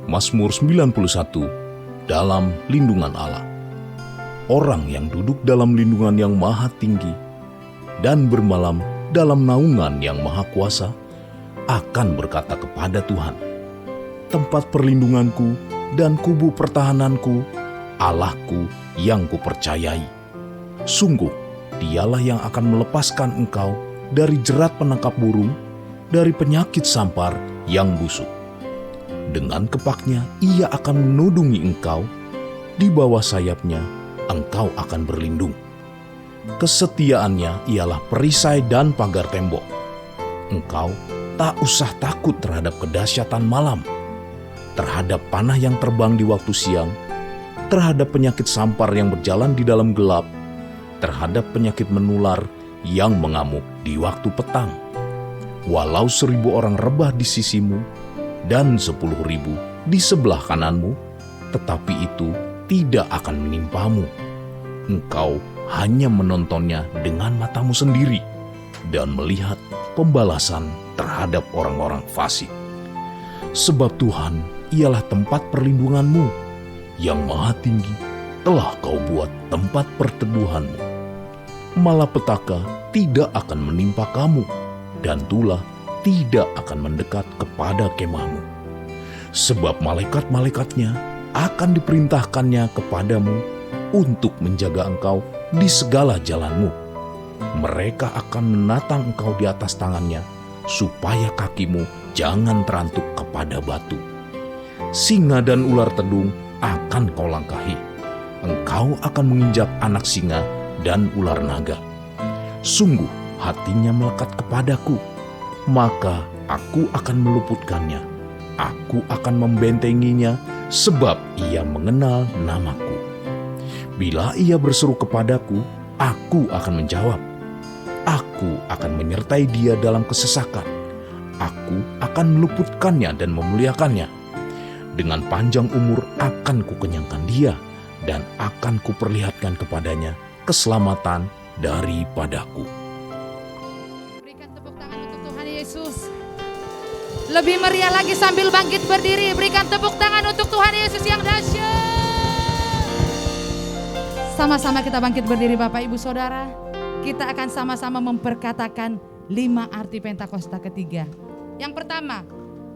Mazmur 91, dalam lindungan Allah. Orang yang duduk dalam lindungan yang maha tinggi dan bermalam dalam naungan yang maha kuasa akan berkata kepada Tuhan, tempat perlindunganku dan kubu pertahananku, Allahku yang kupercayai. Sungguh, dialah yang akan melepaskan engkau dari jerat penangkap burung, dari penyakit sampar yang busuk. Dengan kepaknya ia akan menudungi engkau, di bawah sayapnya engkau akan berlindung. Kesetiaannya ialah perisai dan pagar tembok. Engkau tak usah takut terhadap kedahsyatan malam, terhadap panah yang terbang di waktu siang, terhadap penyakit sampar yang berjalan di dalam gelap, terhadap penyakit menular yang mengamuk di waktu petang. Walau 1.000 orang rebah di sisimu dan 10.000 di sebelah kananmu, tetapi itu tidak akan menimpamu. Engkau hanya menontonnya dengan matamu sendiri dan melihat pembalasan terhadap orang-orang fasik. Sebab Tuhan ialah tempat perlindunganmu, yang maha tinggi telah kau buat tempat perteduhanmu. Malapetaka tidak akan menimpa kamu, dan tulah tidak akan mendekat kepada kemahmu. Sebab malaikat-malaikatnya akan diperintahkannya kepadamu untuk menjaga engkau di segala jalanmu. Mereka akan menatang engkau di atas tangannya, supaya kakimu jangan terantuk kepada batu. Singa dan ular tedung akan kau langkahi. Engkau akan menginjak anak singa dan ular naga. Sungguh hatinya melekat kepadaku, maka aku akan meluputkannya. Aku akan membentenginya, sebab ia mengenal namaku. Bila ia berseru kepadaku, aku akan menjawab. Aku akan menyertai dia dalam kesesakan. Aku akan meluputkannya dan memuliakannya. Dengan panjang umur akan kukenyangkan dia, dan akan kuperlihatkan kepadanya keselamatan daripadaku. Berikan tepuk tangan untuk Tuhan Yesus. Lebih meriah lagi sambil bangkit berdiri. Berikan tepuk tangan untuk Tuhan Yesus yang dahsyat. Sama-sama kita bangkit berdiri Bapak Ibu Saudara. Kita akan sama-sama memperkatakan 5 arti Pentakosta ketiga. Yang pertama,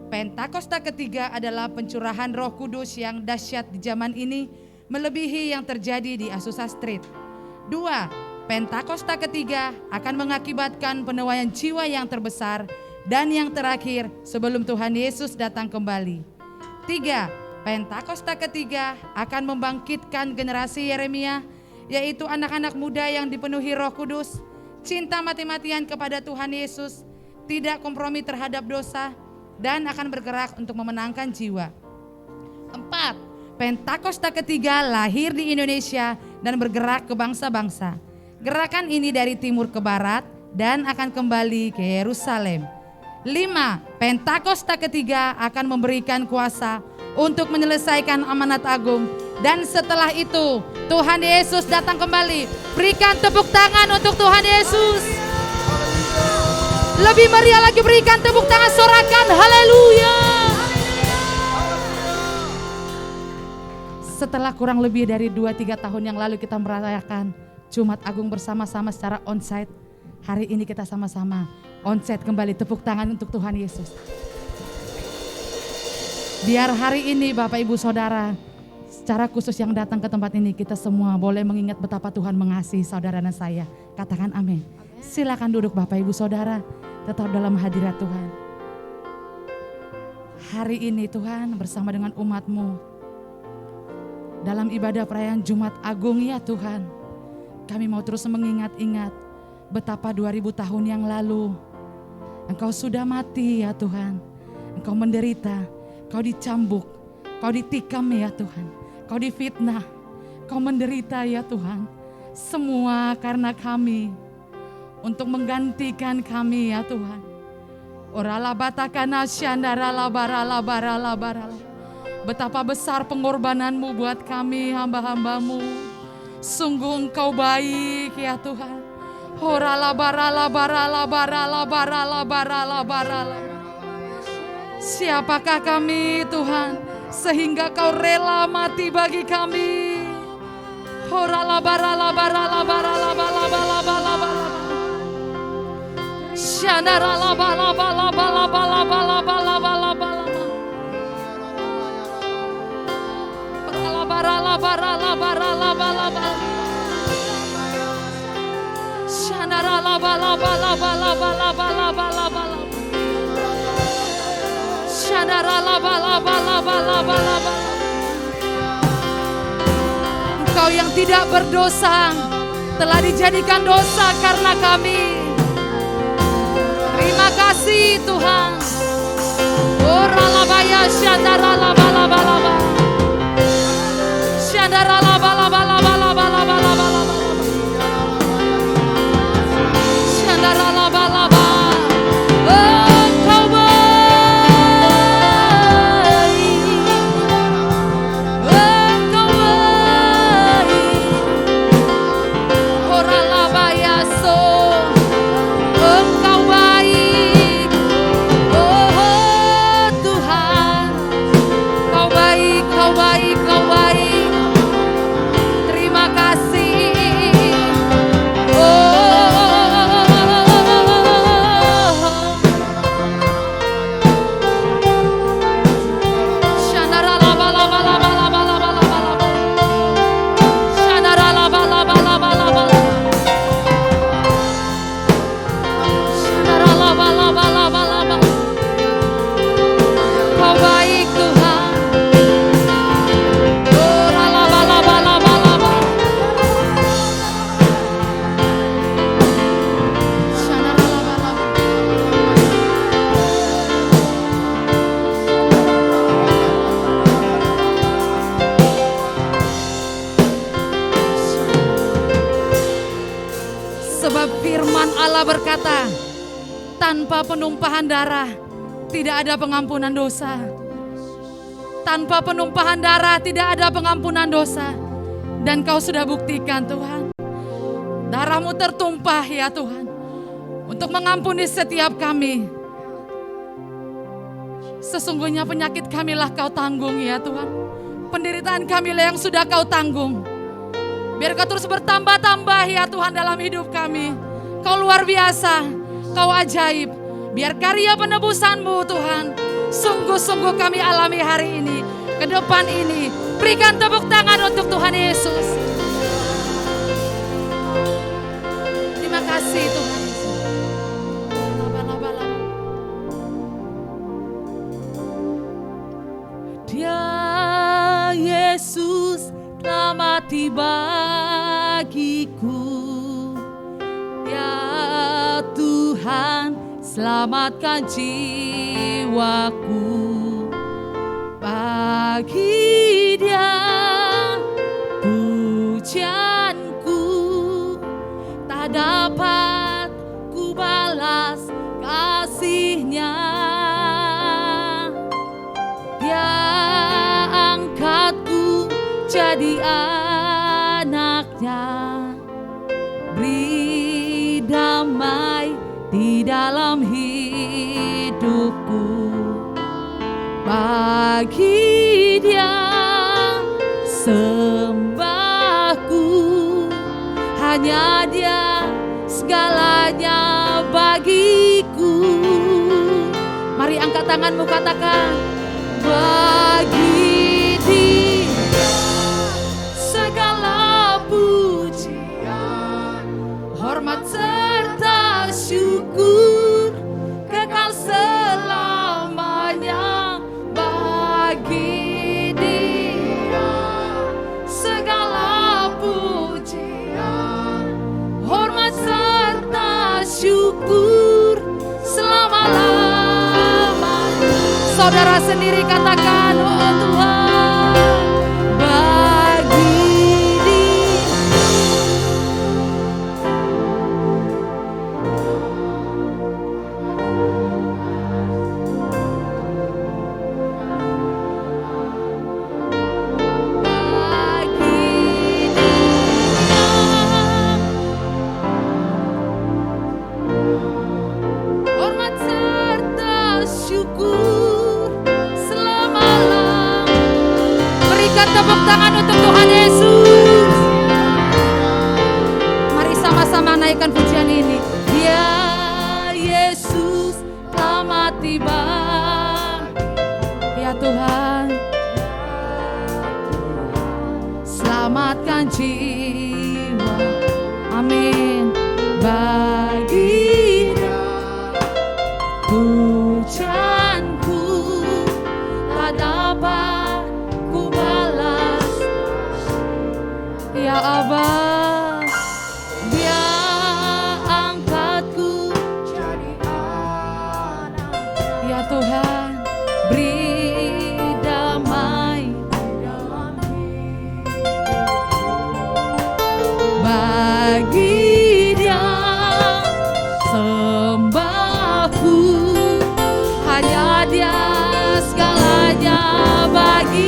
Pentakosta ketiga adalah pencurahan Roh Kudus yang dahsyat di zaman ini, melebihi yang terjadi di Azusa Street. 2, Pentakosta ketiga akan mengakibatkan penuaian jiwa yang terbesar dan yang terakhir sebelum Tuhan Yesus datang kembali. 3, Pentakosta ketiga akan membangkitkan generasi Yeremia, yaitu anak-anak muda yang dipenuhi Roh Kudus, cinta mati-matian kepada Tuhan Yesus, tidak kompromi terhadap dosa, dan akan bergerak untuk memenangkan jiwa. 4, Pentakosta ketiga lahir di Indonesia dan bergerak ke bangsa-bangsa. Gerakan ini dari timur ke barat dan akan kembali ke Yerusalem. 5, Pentakosta ketiga akan memberikan kuasa untuk menyelesaikan amanat agung. Dan setelah itu Tuhan Yesus datang kembali. Berikan tepuk tangan untuk Tuhan Yesus. Lebih meriah lagi, berikan tepuk tangan, sorakan haleluya. Setelah kurang lebih dari 2-3 tahun yang lalu kita merayakan Jumat Agung bersama-sama secara onsite. Hari ini kita sama-sama onsite kembali. Tepuk tangan untuk Tuhan Yesus. Biar hari ini Bapak Ibu Saudara, secara khusus yang datang ke tempat ini, kita semua boleh mengingat betapa Tuhan mengasihi saudara dan saya. Katakan amin. Silakan duduk Bapak Ibu Saudara, tetap dalam hadirat Tuhan. Hari ini Tuhan bersama dengan umat-Mu dalam ibadah perayaan Jumat Agung, ya Tuhan, kami mau terus mengingat-ingat betapa 2000 tahun yang lalu Engkau sudah mati ya Tuhan. Engkau menderita, Kau dicambuk, Kau ditikam ya Tuhan, Kau difitnah, Kau menderita ya Tuhan. Semua karena kami, untuk menggantikan kami ya Tuhan. Orala batakana syandara labara labara labara. Betapa besar pengorbananmu buat kami hamba-hambamu. Sungguh Engkau baik ya Tuhan. Orala bara labara labara labara labara labara. Siapakah kami Tuhan? sehingga kau rela mati bagi kami. Engkau yang tidak berdosa telah dijadikan dosa karena kami. Terima kasih Tuhan. Oralabaya syandaralabalabalaba. Syandaralabalabalabalabalabalaba. Syandaralabalaba. Engkau baik. Engkau baik. Oralabaya so. Engkau baik. Oh Tuhan. Kau baik, kau baik, kau baik. Terima kasih. Kau baik Tuhan. Sebab firman Allah berkata, tanpa penumpahan darah tidak ada pengampunan dosa. Tanpa penumpahan darah tidak ada pengampunan dosa. Dan kau sudah buktikan Tuhan. Darahmu tertumpah ya Tuhan, untuk mengampuni setiap kami. Sesungguhnya penyakit kamilah kau tanggung ya Tuhan. Penderitaan kamilah yang sudah kau tanggung. Biar kau terus bertambah-tambah ya Tuhan dalam hidup kami. Kau luar biasa, kau ajaib. Biar karya penebusan-Mu Tuhan sungguh-sungguh kami alami hari ini, ke depan ini. Berikan tepuk tangan untuk Tuhan Yesus. Terima kasih Tuhan Yesus. Dia Yesus telah mati bagiku. Ya Tuhan, selamatkan jiwaku. Bagi Dia pujianku tak dapat ku balas kasih-Nya. Dia angkatku jadi anak-Nya. Beri damai di dalam hidupku. Bagi Dia sembahku, hanya Dia segalanya bagiku. Mari angkat tanganmu, katakan, bagi Dia segala pujian, hormat serta syukur kekal selamanya. Bagi Dia segala pujian, hormat serta syukur selama-lamanya. Saudara sendiri katakan, oh Tuhan, bagi Dia. Hormat serta syukur selama-lamanya. Berikan tepuk tangan untuk Tuhan Yesus. Mari sama-sama naikkan pujian ini. Ya Yesus telah tiba. Ya Tuhan, selamatkan jiwa. Amin. Bagi hujanku tak dapat ku balas. Ya Abah, biar angkatku jadi anak. Ya Tuhan, beri damai dalam hidup. Bagi Dia sembahku, hanya Dia segalanya bagi.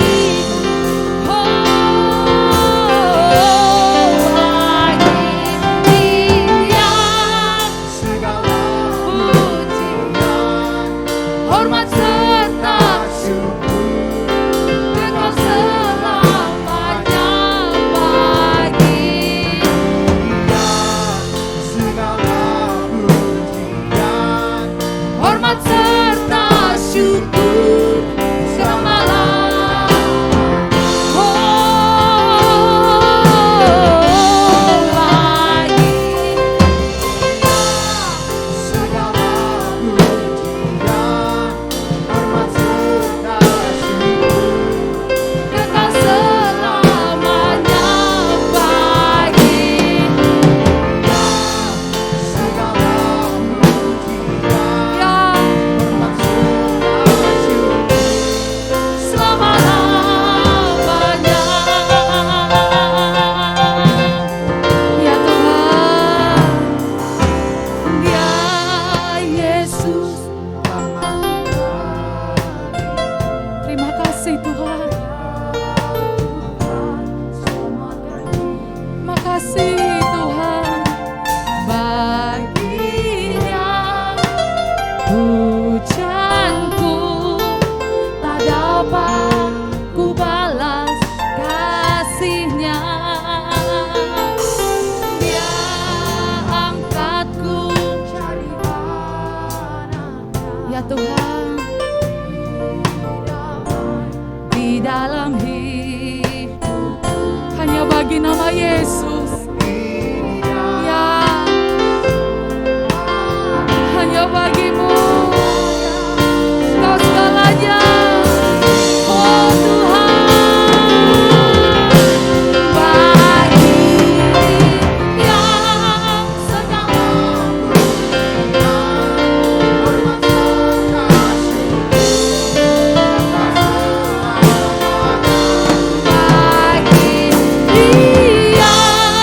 Dia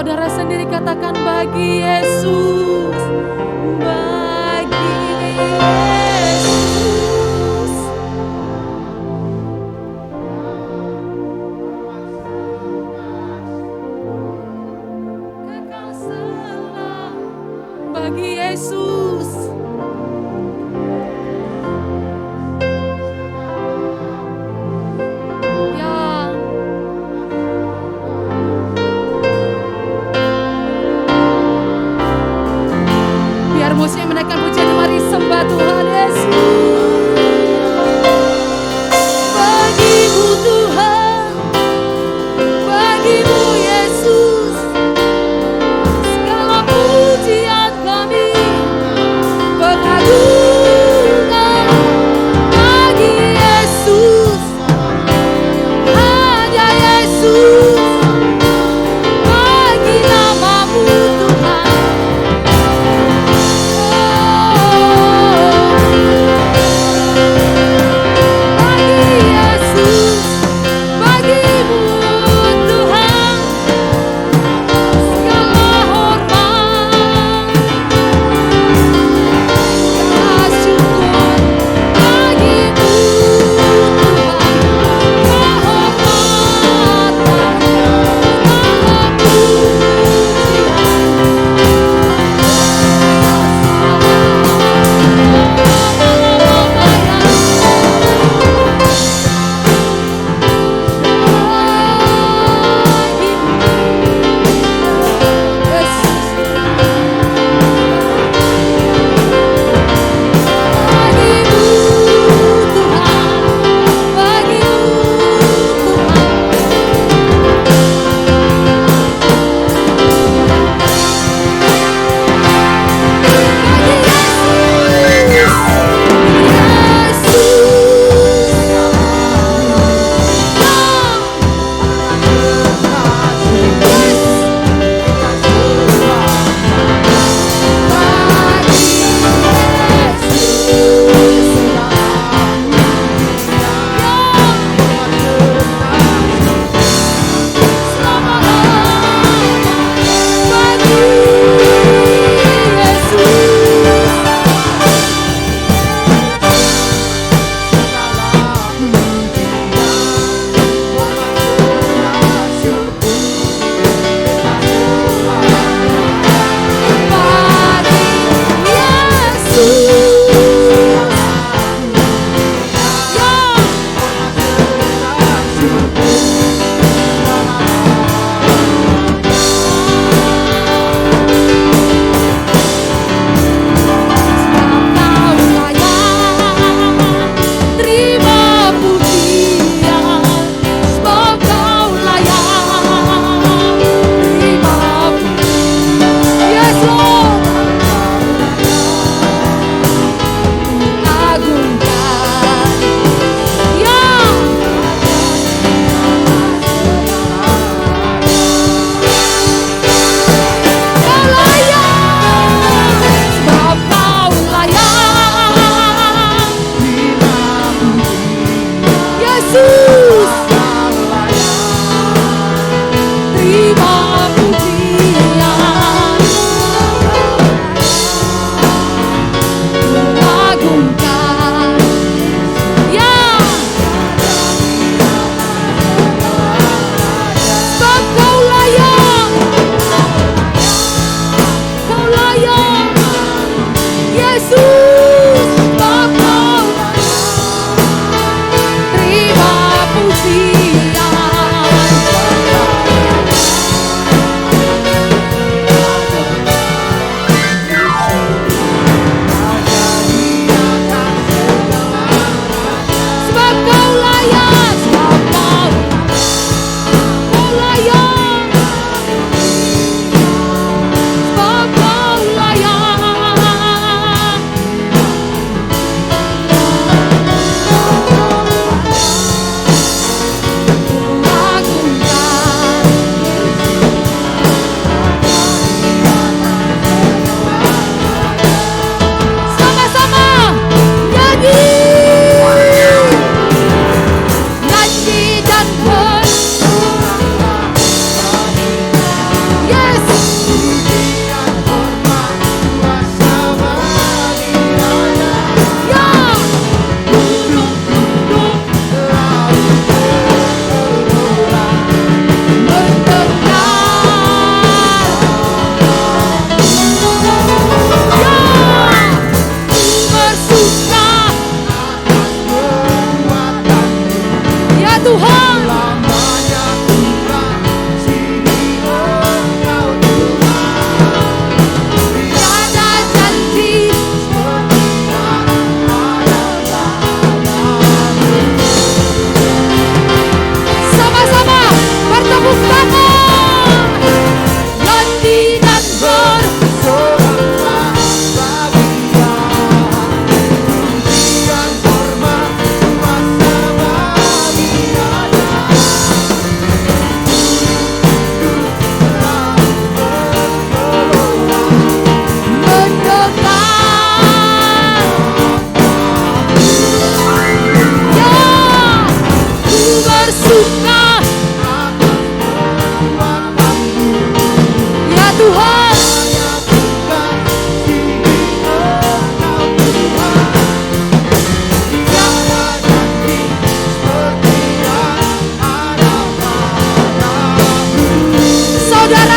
Saudara sendiri katakan bagi Yesus, bagi Yesus. Kekal selam bagi Yesus. Ya, biar musiknya menaikkan pujian, mari sembah Tuhan Yesus. Bagimu Tuhan, bagimu Yesus, segala pujian kami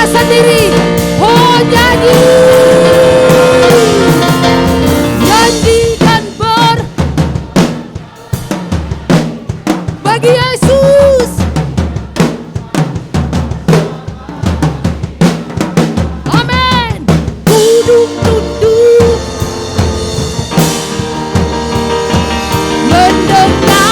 sendiri. Oh, nyanyi. Nyanyi dan bagi Yesus. Amin. Tunduk mendengar.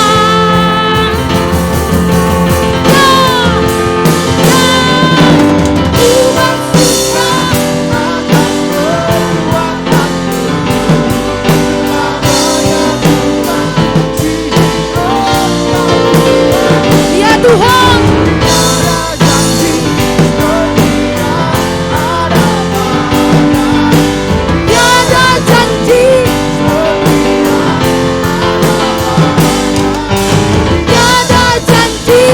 Ya Tuhan, tiada janji, tiada janji,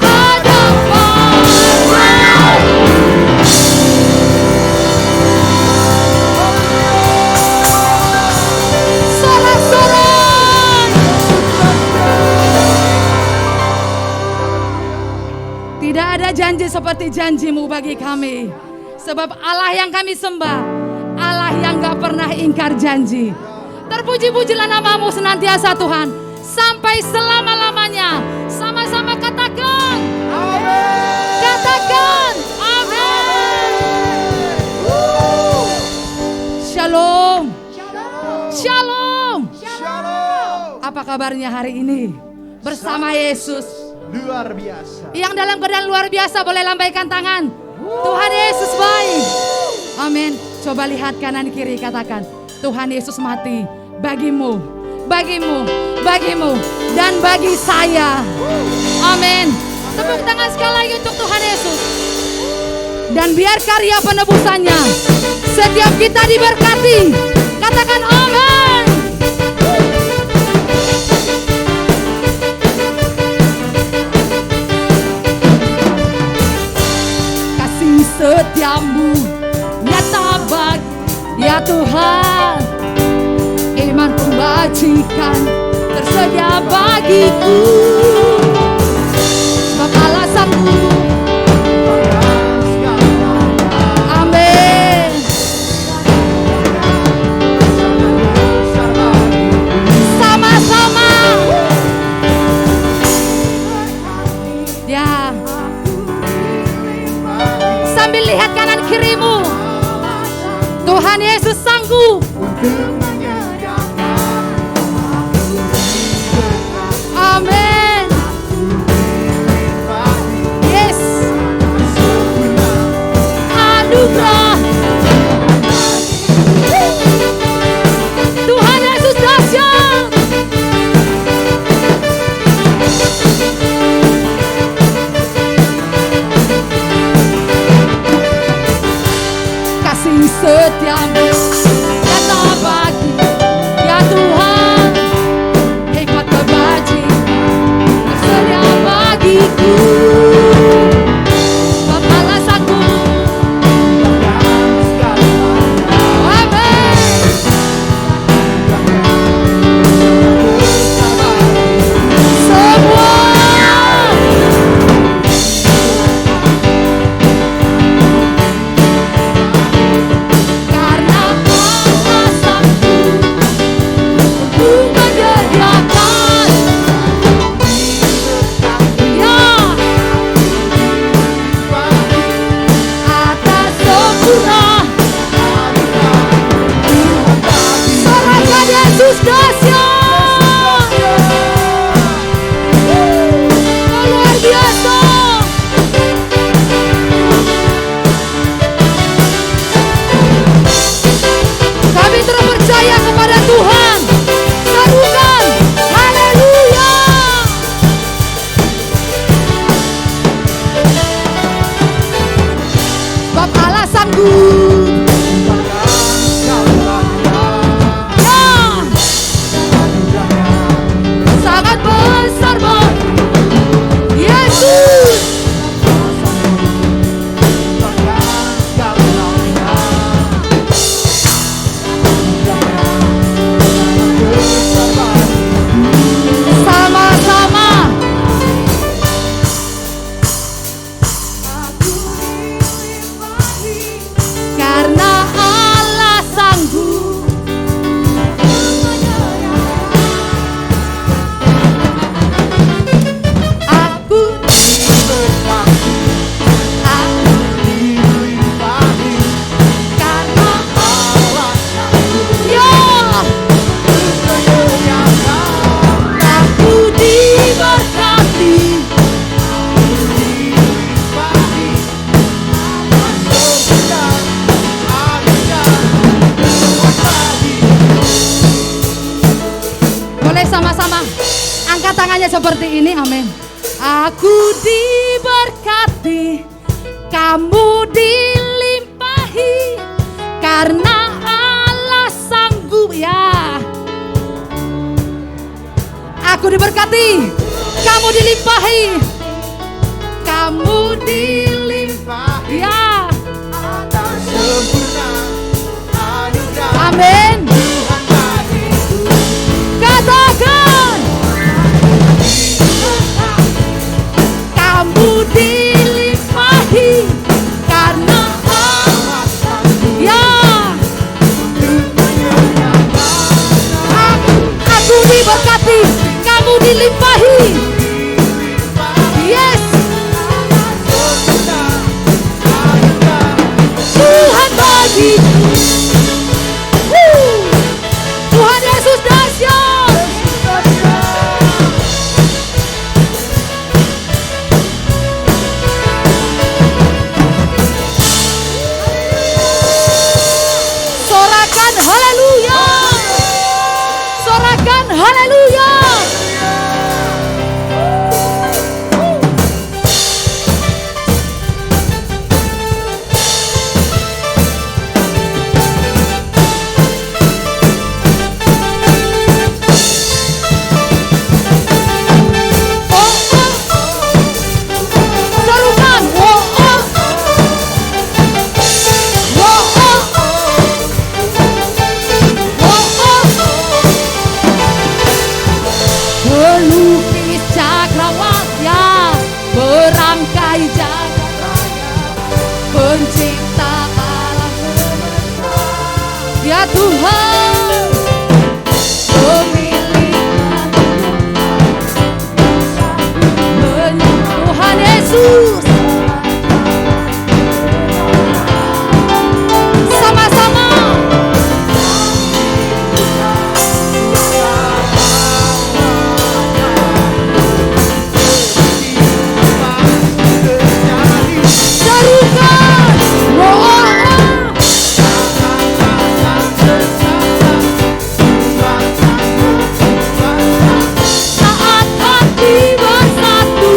ada sorak-sorak. Tidak ada janji seperti janji-Mu bagi kami. Sebab Allah yang kami sembah, Allah yang gak pernah ingkar janji. Terpuji-pujilah nama-Mu senantiasa Tuhan, sampai selama-lamanya. Sama-sama katakan amin. Katakan amin. Shalom. Shalom. Apa kabarnya hari ini? Bersama Yesus. Luar biasa. Yang dalam keadaan luar biasa boleh lambaikan tangan. Tuhan Yesus baik. Amin. Coba lihat kanan kiri, katakan Tuhan Yesus mati bagimu, bagimu, bagimu, dan bagi saya. Amin. Tepuk tangan sekali lagi untuk Tuhan Yesus. Dan biar karya penebusannya setiap kita diberkati. Katakan amin. Setiamu nyata bagi ya Tuhan, iman kebajikan tersedia bagiku. Sebab alasanmu, amin. Sama-sama ya. Sambil lihat kanan kirimu, Tuhan Yesus sanggup. Amin. Yes. Anugerah Tuhan Yesus dahsyat. Kasih setiamu nyata bagi ya Tuhan, hikmat kebajikan tersedia bagiku. Sebab alasanku, amin. Semua karena alasanku ku menyediakan ya atas sempurna. Serahkan Yesus dahsyat. Luar biasa. Kami terus percaya kepada Tuhan. Serukan haleluya. Sebab alasanku ya sangat besar bagi Yesus. Sama-sama tangannya seperti ini, amin. Aku diberkati, kamu dilimpahi, karena Allah sanggup ya. Aku diberkati, kamu dilimpahi, kamu dilimpahi ya. Amin. Katakan, kamu dilimpahi karena Allah ya. Aku diberkati, kamu dilimpahi. Yes. Tuhan bagiku. Tuhan Yesus dahsyat. Sorakan haleluya. Sorakan haleluya. Pelukis cakrawala, perangkai jagat raya, pencipta alam semesta, ya Tuhan, pemilik Tuhan Yesus. Sama-sama. Serukan, saat hati bersatu,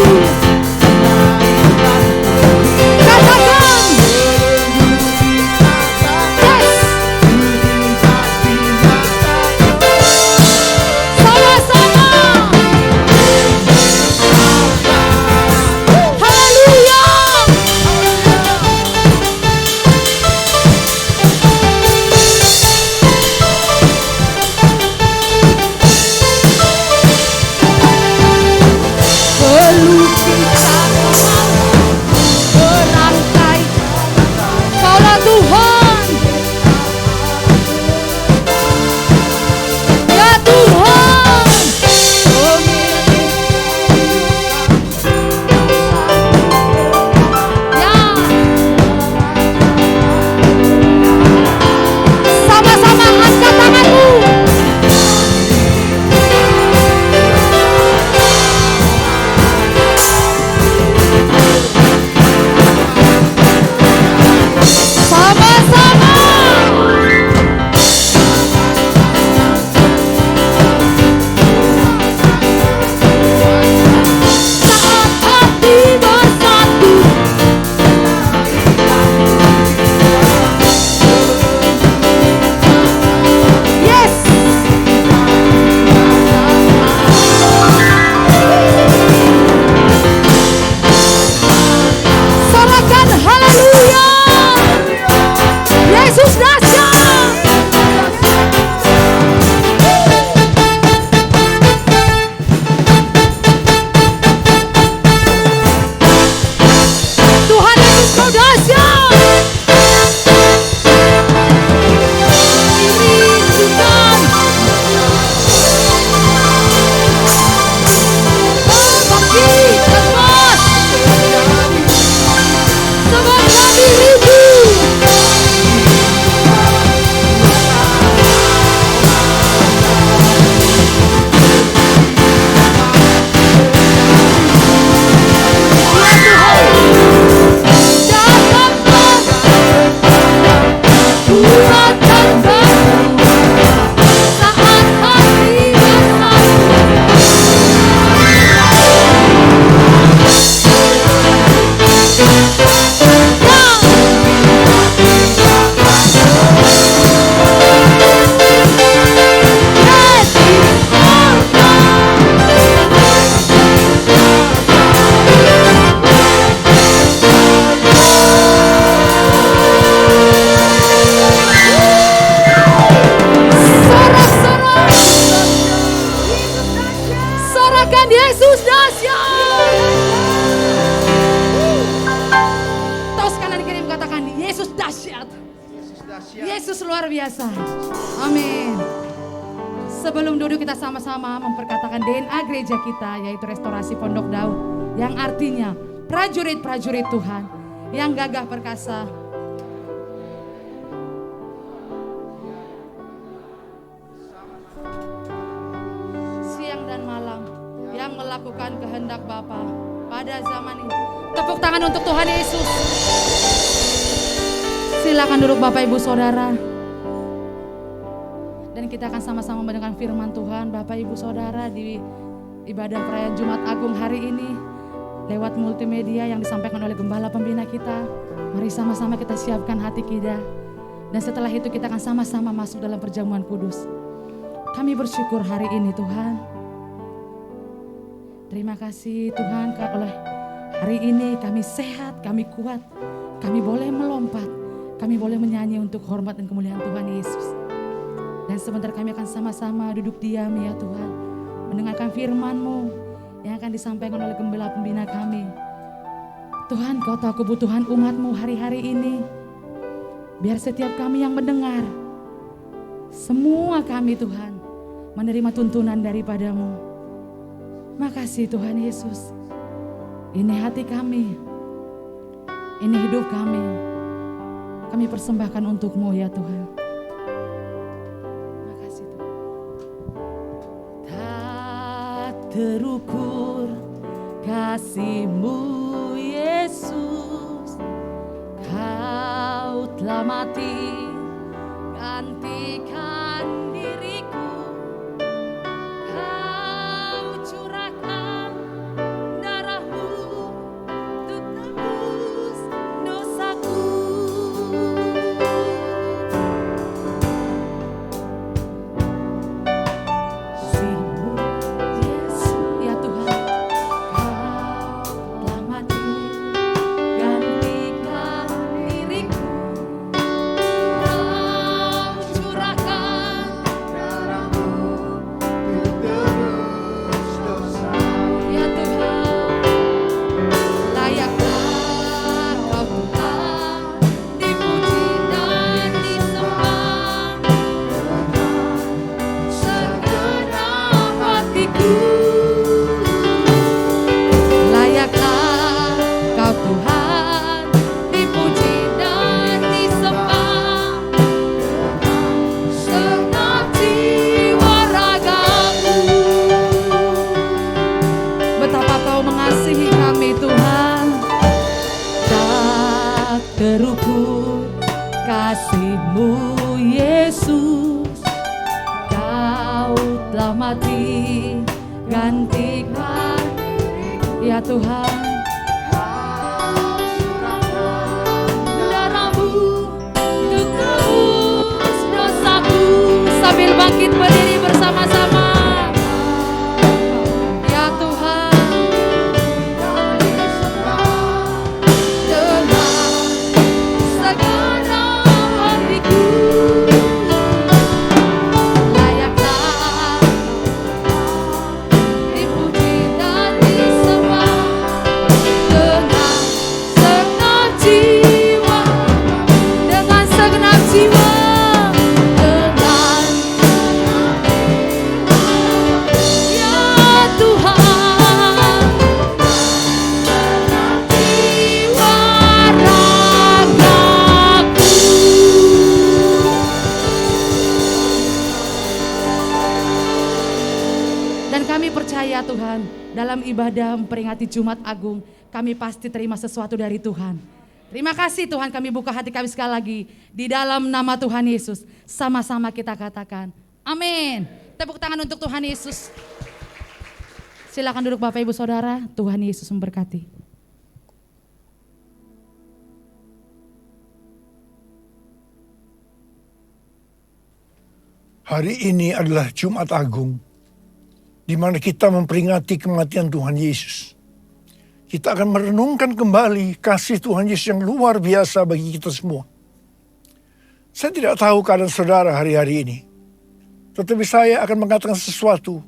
luar biasa. Amin. Sebelum duduk kita sama-sama memperkatakan DNA gereja kita, yaitu Restorasi Pondok Daud, yang artinya prajurit-prajurit Tuhan yang gagah perkasa. Siang dan malam yang melakukan kehendak Bapa pada zaman ini. Tepuk tangan untuk Tuhan Yesus. Silakan duduk Bapak Ibu Saudara. Dan kita akan sama-sama mendengar firman Tuhan Bapak Ibu Saudara di ibadah perayaan Jumat Agung hari ini lewat multimedia yang disampaikan oleh Gembala Pembina kita. Mari sama-sama kita siapkan hati kita. Dan setelah itu kita akan sama-sama masuk dalam perjamuan kudus. Kami bersyukur hari ini Tuhan. Terima kasih Tuhan oleh hari ini kami sehat, kami kuat, kami boleh melompat, kami boleh menyanyi untuk hormat dan kemuliaan Tuhan Yesus. Dan sebentar kami akan sama-sama duduk diam ya Tuhan, mendengarkan firman-Mu yang akan disampaikan oleh Gembala Pembina kami. Tuhan, Kau tahu kebutuhan umat-Mu hari-hari ini. Biar setiap kami yang mendengar, semua kami Tuhan, menerima tuntunan daripada-Mu. Makasih Tuhan Yesus. Ini hati kami, ini hidup kami persembahkan untuk-Mu ya Tuhan. Makasih Tuhan. Tak terukur kasih-Mu Yesus, Kau telah mati gantikan diriku. Kau curahkan darah-Mu untuk tebus dosaku. Kasih-Mu Yesus ya Tuhan, Kau telah mati gantikan diriku. Kau curahkan darah-Mu untuk tebus dosa. Ya Tuhan, layaklah Kau Tuhan dipuji dan disembah segenap hatiku. Layaklah Kau Tuhan dipuji dan disembah segenap jiwa ragaku. Betapa Kau mengasihi kami Tuhan. Tak terukur kasih-Mu Yesus, Kau telah mati gantikan ya Tuhan. Darah-Mu untuk tebus dosaku. Sambil bangkit berdiri bersama-sama. Ya Tuhan, dengan segenap hatiku. Layaklah dipuji dan disembah dengan segenap jiwa, dengan segenap jiwa, dengan ya Tuhan, jiwa ragaku. Dan kami percaya Tuhan, dalam ibadah memperingati Jumat Agung, kami pasti terima sesuatu dari Tuhan. Terima kasih Tuhan, kami buka hati kami sekali lagi. Di dalam nama Tuhan Yesus, sama-sama kita katakan, amin. Tepuk tangan untuk Tuhan Yesus. Silakan duduk Bapak Ibu Saudara, Tuhan Yesus memberkati. Hari ini adalah Jumat Agung, di mana kita memperingati kematian Tuhan Yesus. Kita akan merenungkan kembali kasih Tuhan Yesus yang luar biasa bagi kita semua. Saya tidak tahu keadaan saudara hari-hari ini, tetapi saya akan mengatakan sesuatu,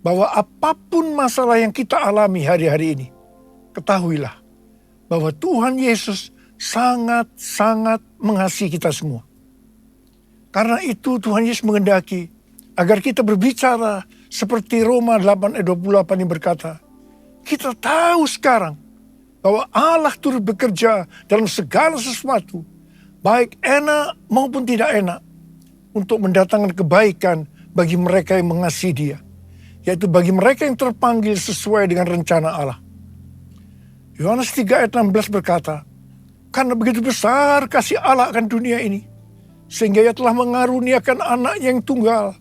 bahwa apapun masalah yang kita alami hari-hari ini, ketahuilah bahwa Tuhan Yesus sangat-sangat mengasihi kita semua. Karena itu Tuhan Yesus menghendaki agar kita berbicara seperti Roma 8 ayat 28 yang berkata, kita tahu sekarang bahwa Allah turut bekerja dalam segala sesuatu, baik enak maupun tidak enak, untuk mendatangkan kebaikan bagi mereka yang mengasihi Dia, yaitu bagi mereka yang terpanggil sesuai dengan rencana Allah. Yohanes 3 ayat 16 berkata, karena begitu besar kasih Allah akan dunia ini, sehingga Ia telah mengaruniakan anak yang tunggal,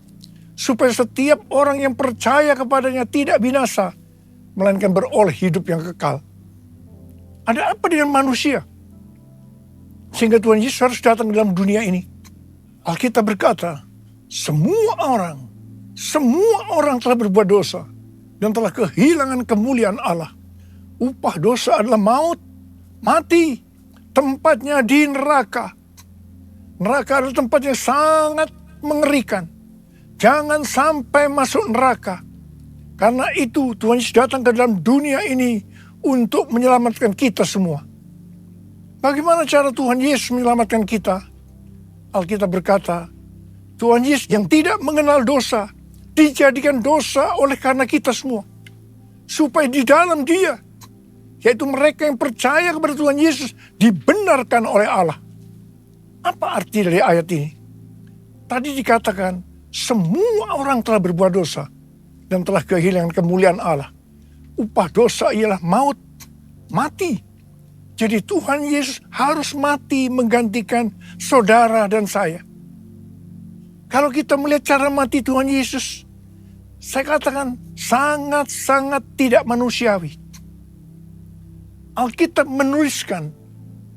supaya setiap orang yang percaya kepadanya tidak binasa, melainkan beroleh hidup yang kekal. Ada apa dengan manusia sehingga Tuhan Yesus harus datang dalam dunia ini? Alkitab berkata, semua orang telah berbuat dosa dan telah kehilangan kemuliaan Allah. Upah dosa adalah maut, mati, tempatnya di neraka. Neraka adalah tempat yang sangat mengerikan. Jangan sampai masuk neraka. Karena itu Tuhan Yesus datang ke dalam dunia ini untuk menyelamatkan kita semua. Bagaimana cara Tuhan Yesus menyelamatkan kita? Alkitab berkata, Tuhan Yesus yang tidak mengenal dosa, dijadikan dosa oleh karena kita semua. Supaya di dalam Dia, yaitu mereka yang percaya kepada Tuhan Yesus, dibenarkan oleh Allah. Apa arti dari ayat ini? Tadi dikatakan, semua orang telah berbuat dosa dan telah kehilangan kemuliaan Allah. Upah dosa ialah maut, mati. Jadi Tuhan Yesus harus mati menggantikan saudara dan saya. Kalau kita melihat cara mati Tuhan Yesus, saya katakan sangat-sangat tidak manusiawi. Alkitab menuliskan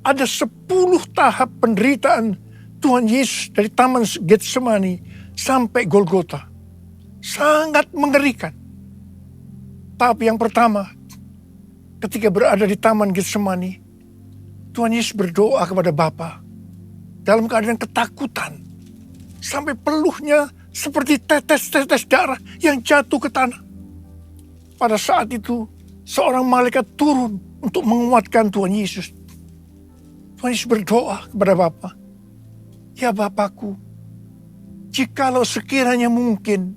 ada 10 tahap penderitaan Tuhan Yesus dari Taman Getsemani sampai Golgota. Sangat mengerikan. Tahap yang pertama, ketika berada di Taman Getsemani, Tuhan Yesus berdoa kepada Bapa dalam keadaan ketakutan. Sampai peluhnya seperti tetes-tetes darah yang jatuh ke tanah. Pada saat itu, seorang malaikat turun untuk menguatkan Tuhan Yesus. Tuhan Yesus berdoa kepada Bapa, ya Bapakku, jikalau sekiranya mungkin,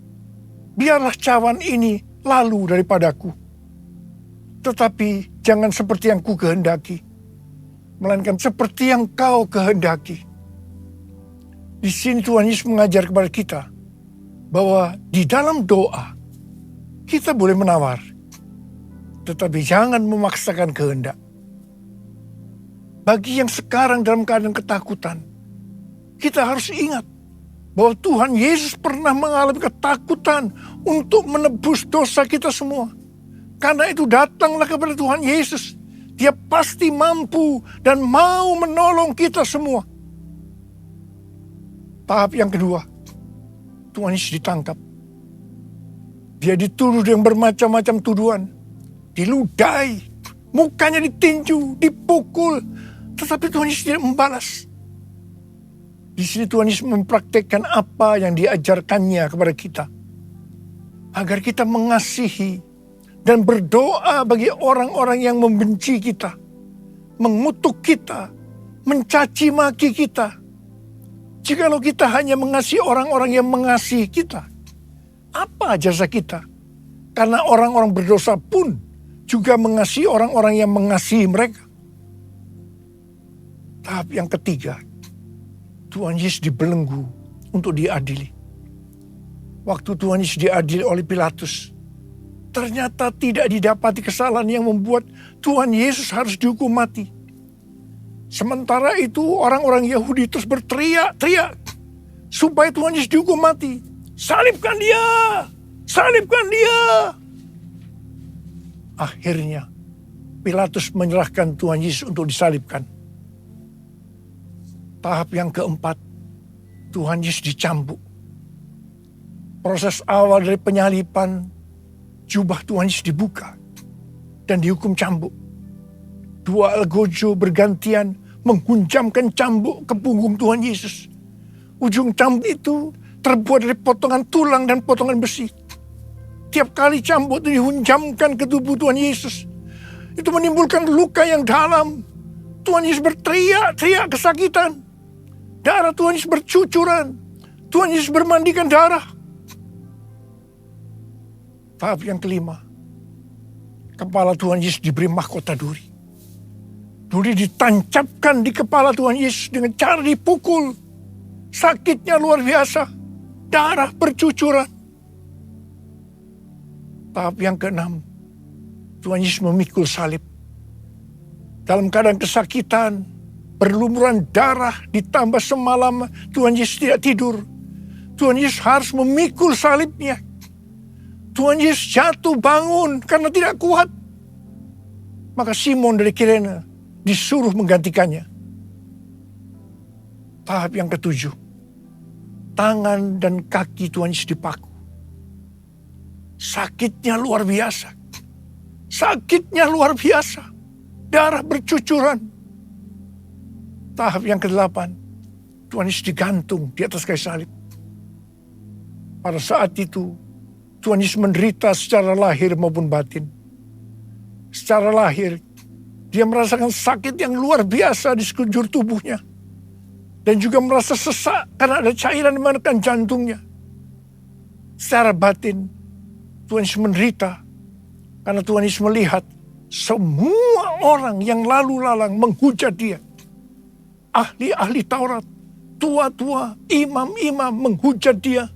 biarlah cawan ini lalu daripadaku. Tetapi jangan seperti yang ku kehendaki, melainkan seperti yang kau kehendaki. Di sini Tuhan Yesus mengajar kepada kita bahwa di dalam doa kita boleh menawar, tetapi jangan memaksakan kehendak. Bagi yang sekarang dalam keadaan ketakutan, kita harus ingat bahwa Tuhan Yesus pernah mengalami ketakutan untuk menebus dosa kita semua. Karena itu datanglah kepada Tuhan Yesus. Dia pasti mampu dan mau menolong kita semua. Tahap yang kedua, Tuhan Yesus ditangkap. Dia dituduh dengan bermacam-macam tuduhan. Diludahi, mukanya ditinju, dipukul. Tetapi Tuhan Yesus tidak membalas. Di sini Tuhan Yesus mempraktekkan apa yang diajarkannya kepada kita. Agar kita mengasihi dan berdoa bagi orang-orang yang membenci kita, mengutuk kita, mencaci maki kita. Jikalau kita hanya mengasihi orang-orang yang mengasihi kita, apa jasa kita? Karena orang-orang berdosa pun juga mengasihi orang-orang yang mengasihi mereka. Tahap yang ketiga, Tuhan Yesus dibelenggu untuk diadili. Waktu Tuhan Yesus diadili oleh Pilatus, ternyata tidak didapati kesalahan yang membuat Tuhan Yesus harus dihukum mati. Sementara itu orang-orang Yahudi terus berteriak-teriak supaya Tuhan Yesus dihukum mati. Salibkan dia! Salibkan dia! Akhirnya Pilatus menyerahkan Tuhan Yesus untuk disalibkan. Tahap yang keempat, Tuhan Yesus dicambuk. Proses awal dari penyaliban, jubah Tuhan Yesus dibuka dan dihukum cambuk. Dua algojo bergantian menghunjamkan cambuk ke punggung Tuhan Yesus. Ujung cambuk itu terbuat dari potongan tulang dan potongan besi. Tiap kali cambuk itu dihunjamkan ke tubuh Tuhan Yesus, itu menimbulkan luka yang dalam. Tuhan Yesus berteriak-teriak kesakitan. Darah Tuhan Yesus bercucuran. Tuhan Yesus bermandikan darah. Tahap yang kelima, kepala Tuhan Yesus diberi mahkota duri. Duri ditancapkan di kepala Tuhan Yesus dengan cara dipukul. Sakitnya luar biasa. Darah bercucuran. Tahap yang keenam, Tuhan Yesus memikul salib. Dalam keadaan kesakitan, berlumuran darah, ditambah semalam Tuhan Yesus tidak tidur. Tuhan Yesus harus memikul salibnya. Tuhan Yesus jatuh bangun karena tidak kuat. Maka Simon dari Kirene disuruh menggantikannya. Tahap yang ketujuh, tangan dan kaki Tuhan Yesus dipaku. Sakitnya luar biasa. Sakitnya luar biasa. Darah bercucuran. Tahap yang ke-8, Tuhan Yesus digantung di atas kayu salib. Pada saat itu, Tuhan Yesus menderita secara lahir maupun batin. Secara lahir, dia merasakan sakit yang luar biasa di sekujur tubuhnya. Dan juga merasa sesak karena ada cairan di menekan jantungnya. Secara batin, Tuhan Yesus menderita karena Tuhan Yesus melihat semua orang yang lalu lalang menghujat dia. Ahli-ahli Taurat, tua-tua, imam-imam menghujat dia.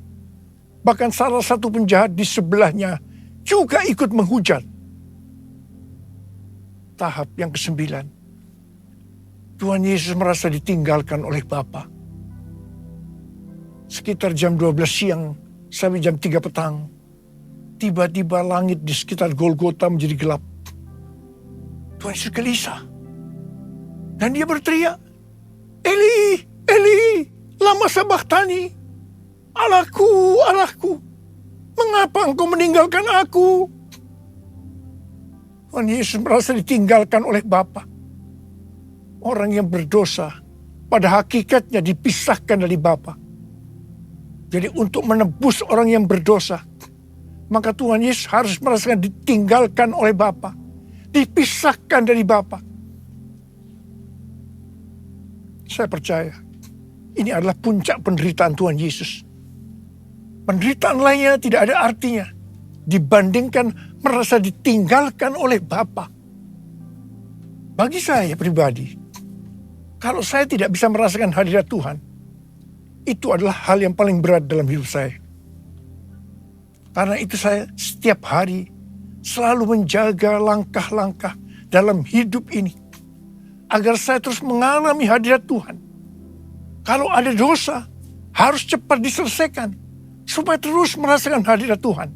Bahkan salah satu penjahat di sebelahnya juga ikut menghujat. Tahap yang ke-9, Tuhan Yesus merasa ditinggalkan oleh Bapa. Sekitar jam 12 siang sampai jam 3 petang, tiba-tiba langit di sekitar Golgota menjadi gelap. Tuhan Yesus gelisah. Dan dia berteriak, Eli, Eli, lama sabachthani. Allahku, Allahku, mengapa engkau meninggalkan aku? Tuhan Yesus merasa ditinggalkan oleh Bapa. Orang yang berdosa pada hakikatnya dipisahkan dari Bapa. Jadi untuk menebus orang yang berdosa, maka Tuhan Yesus harus merasakan ditinggalkan oleh Bapa. Dipisahkan dari Bapa. Saya percaya ini adalah puncak penderitaan Tuhan Yesus. Penderitaan lainnya tidak ada artinya dibandingkan merasa ditinggalkan oleh Bapa. Bagi saya pribadi, kalau saya tidak bisa merasakan hadirat Tuhan, itu adalah hal yang paling berat dalam hidup saya. Karena itu saya setiap hari selalu menjaga langkah-langkah dalam hidup ini. Agar saya terus mengalami hadirat Tuhan. Kalau ada dosa, harus cepat diselesaikan. Supaya terus merasakan hadirat Tuhan.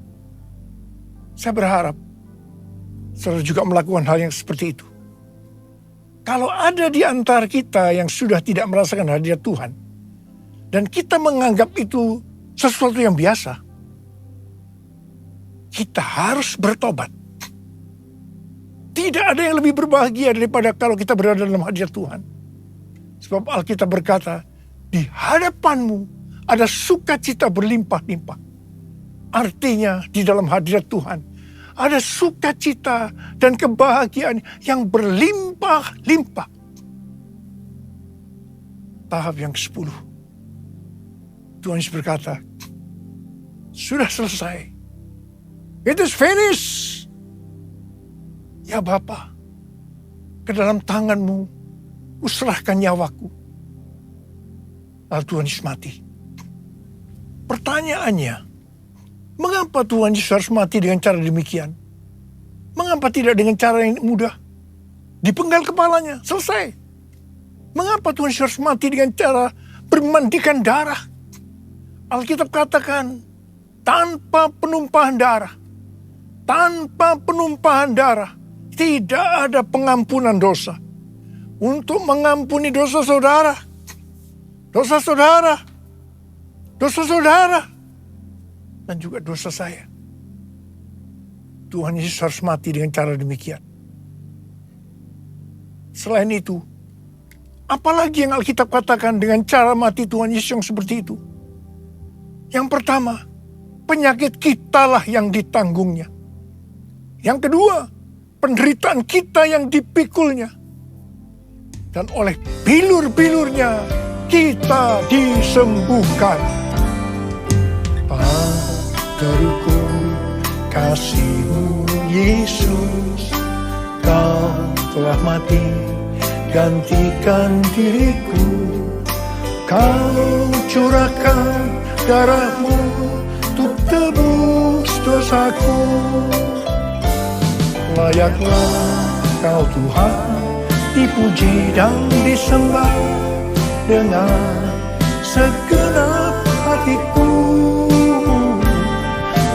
Saya berharap saudara juga melakukan hal yang seperti itu. Kalau ada di antara kita yang sudah tidak merasakan hadirat Tuhan, dan kita menganggap itu sesuatu yang biasa, kita harus bertobat. Tidak ada yang lebih berbahagia daripada kalau kita berada dalam hadirat Tuhan. Sebab Alkitab berkata, di hadapanmu ada sukacita berlimpah-limpah. Artinya di dalam hadirat Tuhan ada sukacita dan kebahagiaan yang berlimpah-limpah. Tahap yang ke-10. Tuhan Yesus berkata, sudah selesai. It is finished. Ya Bapa, ke dalam tanganmu userahkan nyawaku. Lalu Tuhan Yesus mati. Pertanyaannya, mengapa Tuhan Yesus harus mati dengan cara demikian? Mengapa tidak dengan cara yang mudah? Dipenggal kepalanya, selesai. Mengapa Tuhan Yesus harus mati dengan cara bermandikan darah? Alkitab katakan, tanpa penumpahan darah. Tanpa penumpahan darah, tidak ada pengampunan dosa. Untuk mengampuni dosa saudara, dan juga dosa saya. Tuhan Yesus harus mati dengan cara demikian. Selain itu, apalagi yang Alkitab katakan dengan cara mati Tuhan Yesus yang seperti itu? Yang pertama, penyakit kitalah yang ditanggungnya. Yang kedua, penderitaan kita yang dipikulnya. Dan oleh bilur-bilurnya kita disembuhkan. terukur kasih-Mu Yesus. Kau telah mati gantikan diriku. Kau curahkan darah-Mu untuk tebus dosaku. Layaklah Kau Tuhan dipuji dan disembah dengan segenap hatiku.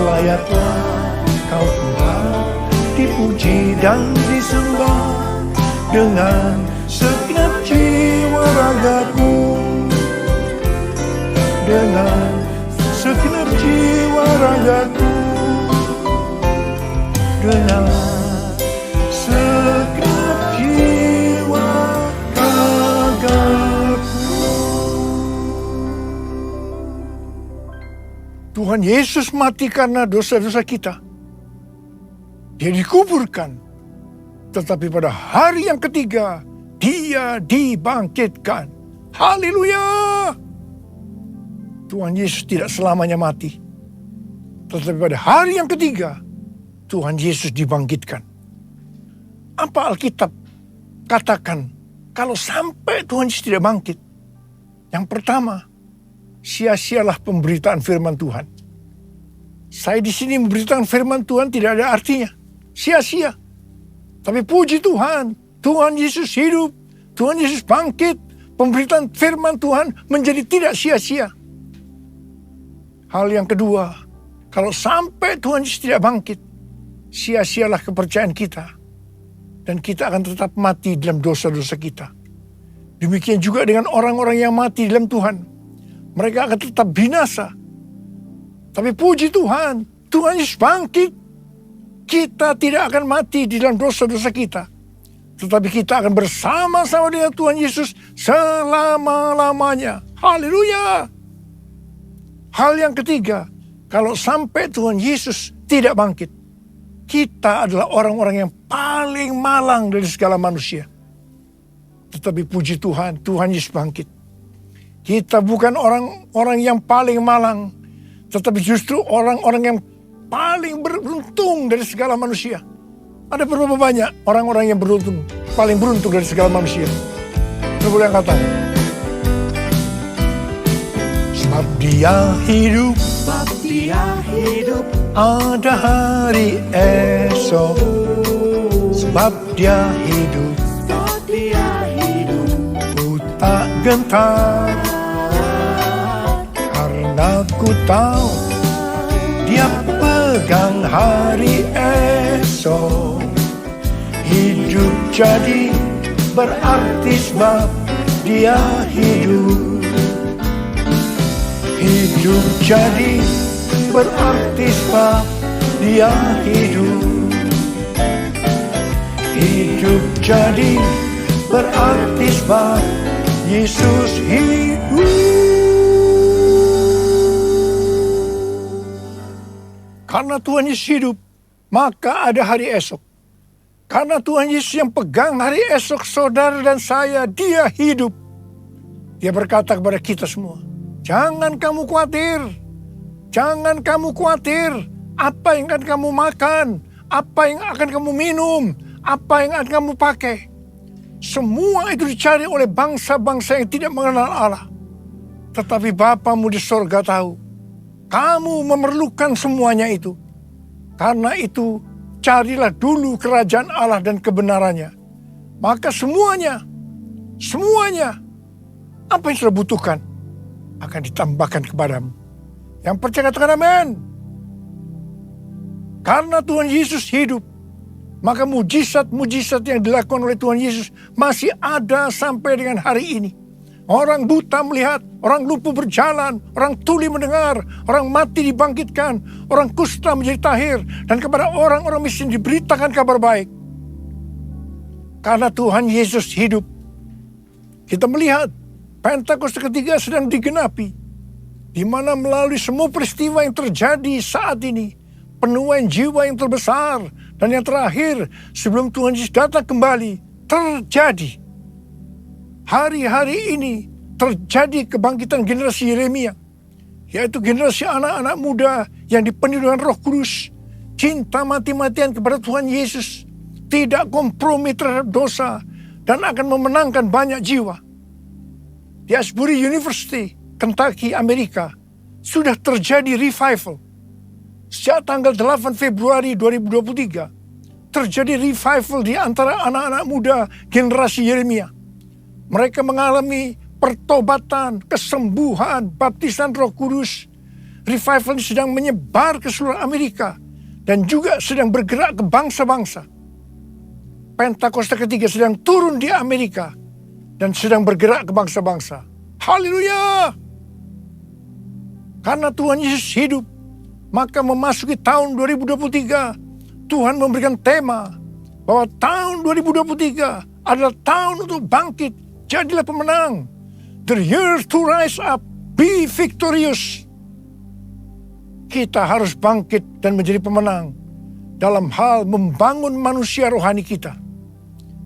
Layaklah Kau Tuhan dipuji dan disembah dengan segenap jiwa ragaku. Dengan segenap jiwa ragaku. Dengan segenap jiwa ragaku. Tuhan Yesus mati karena dosa-dosa kita. Dia dikuburkan. Tetapi pada hari yang ketiga, Dia dibangkitkan. Haleluya! Tuhan Yesus tidak selamanya mati. Tetapi pada hari yang ketiga, Tuhan Yesus dibangkitkan. Apa Alkitab katakan kalau sampai Tuhan Yesus tidak bangkit? Yang pertama, sia-sialah pemberitaan firman Tuhan. Saya di sini memberitakan firman Tuhan tidak ada artinya. Sia-sia. Tapi puji Tuhan, Tuhan Yesus hidup, Tuhan Yesus bangkit, pemberitaan firman Tuhan menjadi tidak sia-sia. Hal yang kedua, kalau sampai Tuhan Yesus tidak bangkit, sia-sialah kepercayaan kita. Dan kita akan tetap mati dalam dosa-dosa kita. Demikian juga dengan orang-orang yang mati dalam Tuhan. Mereka akan tetap binasa. Tapi puji Tuhan, Tuhan Yesus bangkit. Kita tidak akan mati di dalam dosa-dosa kita. Tetapi kita akan bersama-sama dengan Tuhan Yesus selama-lamanya. Haleluya! Hal yang ketiga, kalau sampai Tuhan Yesus tidak bangkit, kita adalah orang-orang yang paling malang dari segala manusia. Tetapi puji Tuhan, Tuhan Yesus bangkit. Kita bukan orang-orang yang paling malang, tetapi justru orang-orang yang paling beruntung dari segala manusia. Ada berapa banyak orang-orang yang beruntung, paling beruntung dari segala manusia? Coba boleh angkat tangan. Sebab Dia hidup, ada hari esok. Sebab Dia hidup, ku tak gentar. Karena ku tahu Dia pegang hari esok. Hidup jadi berarti sebab Dia hidup. Hidup jadi berarti sebab Dia hidup. Hidup jadi berarti sebab Yesus hidup. Karena Tuhan Yesus hidup, maka ada hari esok. Karena Tuhan Yesus yang pegang hari esok saudara dan saya, Dia hidup. Dia berkata kepada kita semua, jangan kamu khawatir. Jangan kamu khawatir. Apa yang akan kamu makan? Apa yang akan kamu minum? Apa yang akan kamu pakai? Semua itu dicari oleh bangsa-bangsa yang tidak mengenal Allah. Tetapi Bapamu di sorga tahu. Kamu memerlukan semuanya itu. Karena itu, carilah dulu kerajaan Allah dan kebenarannya. Maka semuanya, apa yang sudah butuhkan akan ditambahkan kepadamu. Yang percaya katakan amin. Karena Tuhan Yesus hidup, maka mujizat-mujizat yang dilakukan oleh Tuhan Yesus masih ada sampai dengan hari ini. Orang buta melihat, orang lumpuh berjalan, orang tuli mendengar, orang mati dibangkitkan, orang kusta menjadi tahir, dan kepada orang-orang miskin diberitakan kabar baik. Karena Tuhan Yesus hidup, kita melihat Pentakosta ketiga sedang digenapi, di mana melalui semua peristiwa yang terjadi saat ini, penuaian jiwa yang terbesar dan yang terakhir sebelum Tuhan Yesus datang kembali terjadi. Hari-hari ini terjadi kebangkitan generasi Yeremia, yaitu generasi anak-anak muda yang dipenuhi dengan Roh Kudus, cinta mati-matian kepada Tuhan Yesus, tidak kompromi terhadap dosa, dan akan memenangkan banyak jiwa. Di Asbury University, Kentucky, Amerika, sudah terjadi revival. Sejak tanggal 8 Februari 2023, terjadi revival di antara anak-anak muda generasi Yeremia. Mereka mengalami pertobatan, kesembuhan, baptisan Roh Kudus. Revival ini sedang menyebar ke seluruh Amerika dan juga sedang bergerak ke bangsa-bangsa. Pentakosta ketiga sedang turun di Amerika dan sedang bergerak ke bangsa-bangsa. Haleluya! Karena Tuhan Yesus hidup, maka memasuki tahun 2023, Tuhan memberikan tema bahwa tahun 2023 adalah tahun untuk bangkit. Jadilah pemenang. The year to rise up, be victorious. Kita harus bangkit dan menjadi pemenang dalam hal membangun manusia rohani kita.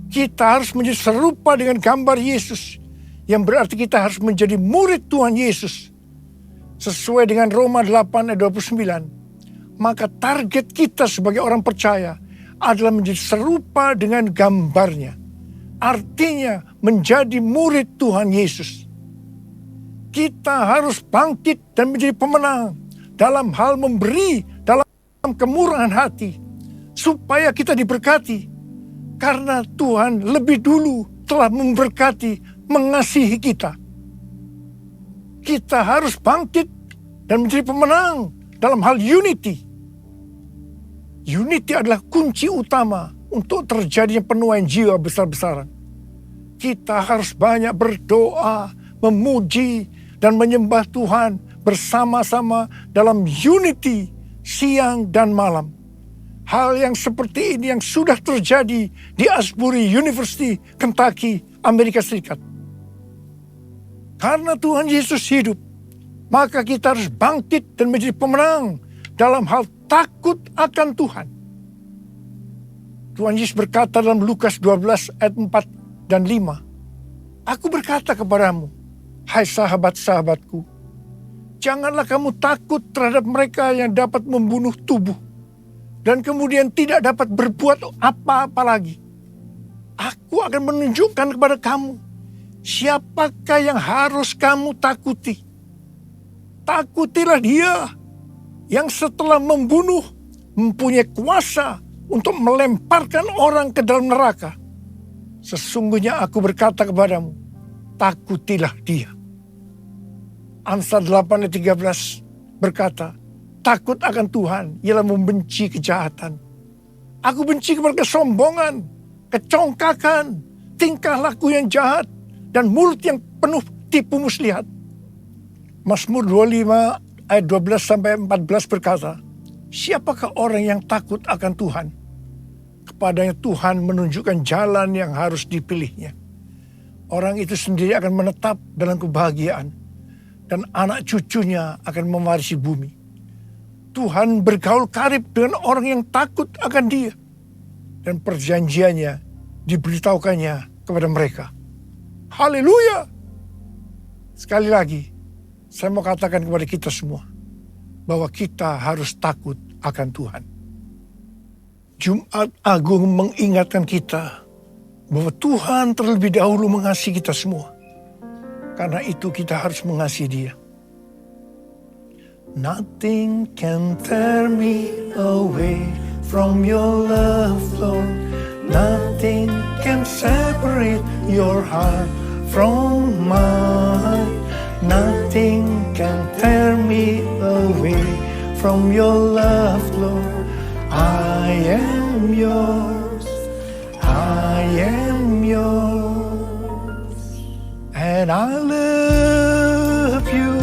Kita harus menjadi serupa dengan gambar Yesus, yang berarti kita harus menjadi murid Tuhan Yesus. Sesuai dengan Roma 8 ayat 29, maka target kita sebagai orang percaya adalah menjadi serupa dengan gambarnya. Artinya menjadi murid Tuhan Yesus. Kita harus bangkit dan menjadi pemenang dalam hal memberi, dalam kemurahan hati, supaya kita diberkati. Karena Tuhan lebih dulu telah memberkati, mengasihi kita. Kita harus bangkit dan menjadi pemenang dalam hal unity. Unity adalah kunci utama untuk terjadinya penuaian jiwa besar-besaran. Kita harus banyak berdoa, memuji, dan menyembah Tuhan bersama-sama dalam unity siang dan malam. Hal yang seperti ini yang sudah terjadi di Asbury University, Kentucky, Amerika Serikat. Karena Tuhan Yesus hidup, maka kita harus bangkit dan menjadi pemenang dalam hal takut akan Tuhan. Tuhan Yesus berkata dalam Lukas 12 ayat 4 dan 5. Aku berkata kepadamu, hai sahabat-sahabatku, janganlah kamu takut terhadap mereka yang dapat membunuh tubuh dan kemudian tidak dapat berbuat apa-apa lagi. Aku akan menunjukkan kepada kamu siapakah yang harus kamu takuti. Takutilah dia yang setelah membunuh mempunyai kuasa untuk melemparkan orang ke dalam neraka. Sesungguhnya aku berkata kepadamu, takutilah dia. Amsal 8 ayat 13 berkata, takut akan Tuhan ialah membenci kejahatan. Aku benci kepada kesombongan, kecongkakan, tingkah laku yang jahat, dan mulut yang penuh tipu muslihat. Mazmur 25 ayat 12 sampai 14 berkata, siapakah orang yang takut akan Tuhan? Kepadanya Tuhan menunjukkan jalan yang harus dipilihnya. Orang itu sendiri akan menetap dalam kebahagiaan, dan anak cucunya akan mewarisi bumi. Tuhan bergaul karib dengan orang yang takut akan dia, dan perjanjiannya diberitahukannya kepada mereka. Haleluya! Sekali lagi, saya mau katakan kepada kita semua, bahwa kita harus takut akan Tuhan. Jumat Agung mengingatkan kita bahwa Tuhan terlebih dahulu mengasihi kita semua. Karena itu kita harus mengasihi Dia. Nothing can tear me away from your love, Lord. Nothing can separate your heart from mine. Nothing can tear me away from your love, Lord. I am yours, I am yours, and I love you.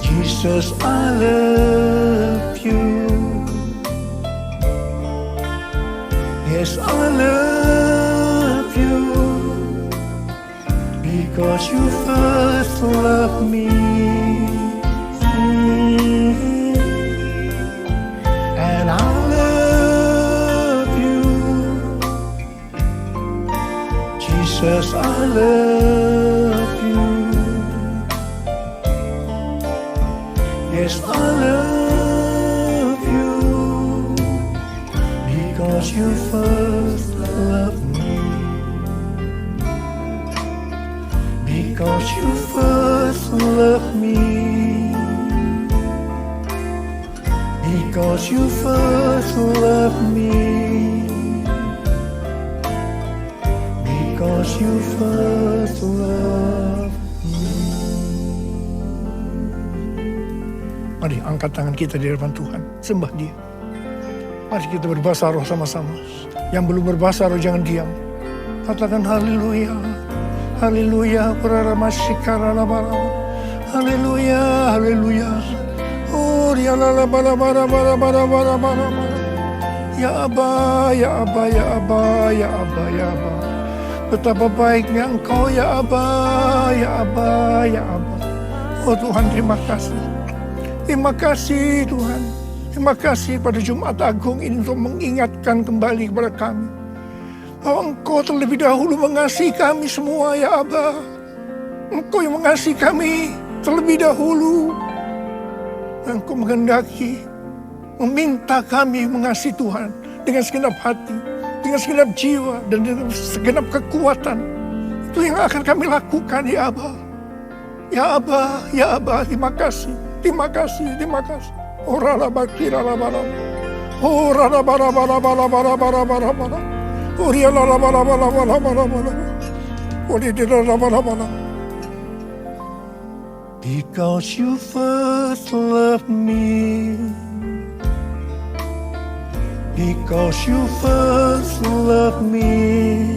Jesus, I love you. Yes, I love you, because you first loved me. And I love you, Jesus, I love you. Yes, I love you because you first loved me. Because you first loved me. Because you first loved me. Because you first loved me. Mari angkat tangan kita di hadapan Tuhan, sembah Dia. Mari kita berbahasa roh sama-sama. Yang belum berbahasa roh jangan diam. Katakan haleluya. Haleluya, haleluya, haleluya. Oh, ya la la bara bara bara bara bara bara. Ya Aba, ya Aba, ya Aba, ya Aba, ya Aba. Betapa baiknya Engkau ya Aba, ya Aba, ya Aba. Oh Tuhan, terima kasih. Terima kasih Tuhan. Terima kasih pada Jumat Agung ini untuk mengingatkan kembali kepada kami bahwa Engkau terlebih dahulu mengasihi kami semua ya Aba. Engkau yang mengasihi kami terlebih dahulu. Dan Engkau menghendaki, meminta kami mengasihi Tuhan dengan segenap hati, dengan segenap jiwa, dan dengan segenap kekuatan. Itu yang akan kami lakukan ya Aba. Ya Aba, ya Aba, terima kasih, terima kasih, terima kasih. Orala bakira la bara. Orala bara bara bara bara bara bara bara. Because you first loved me. Because you first loved me.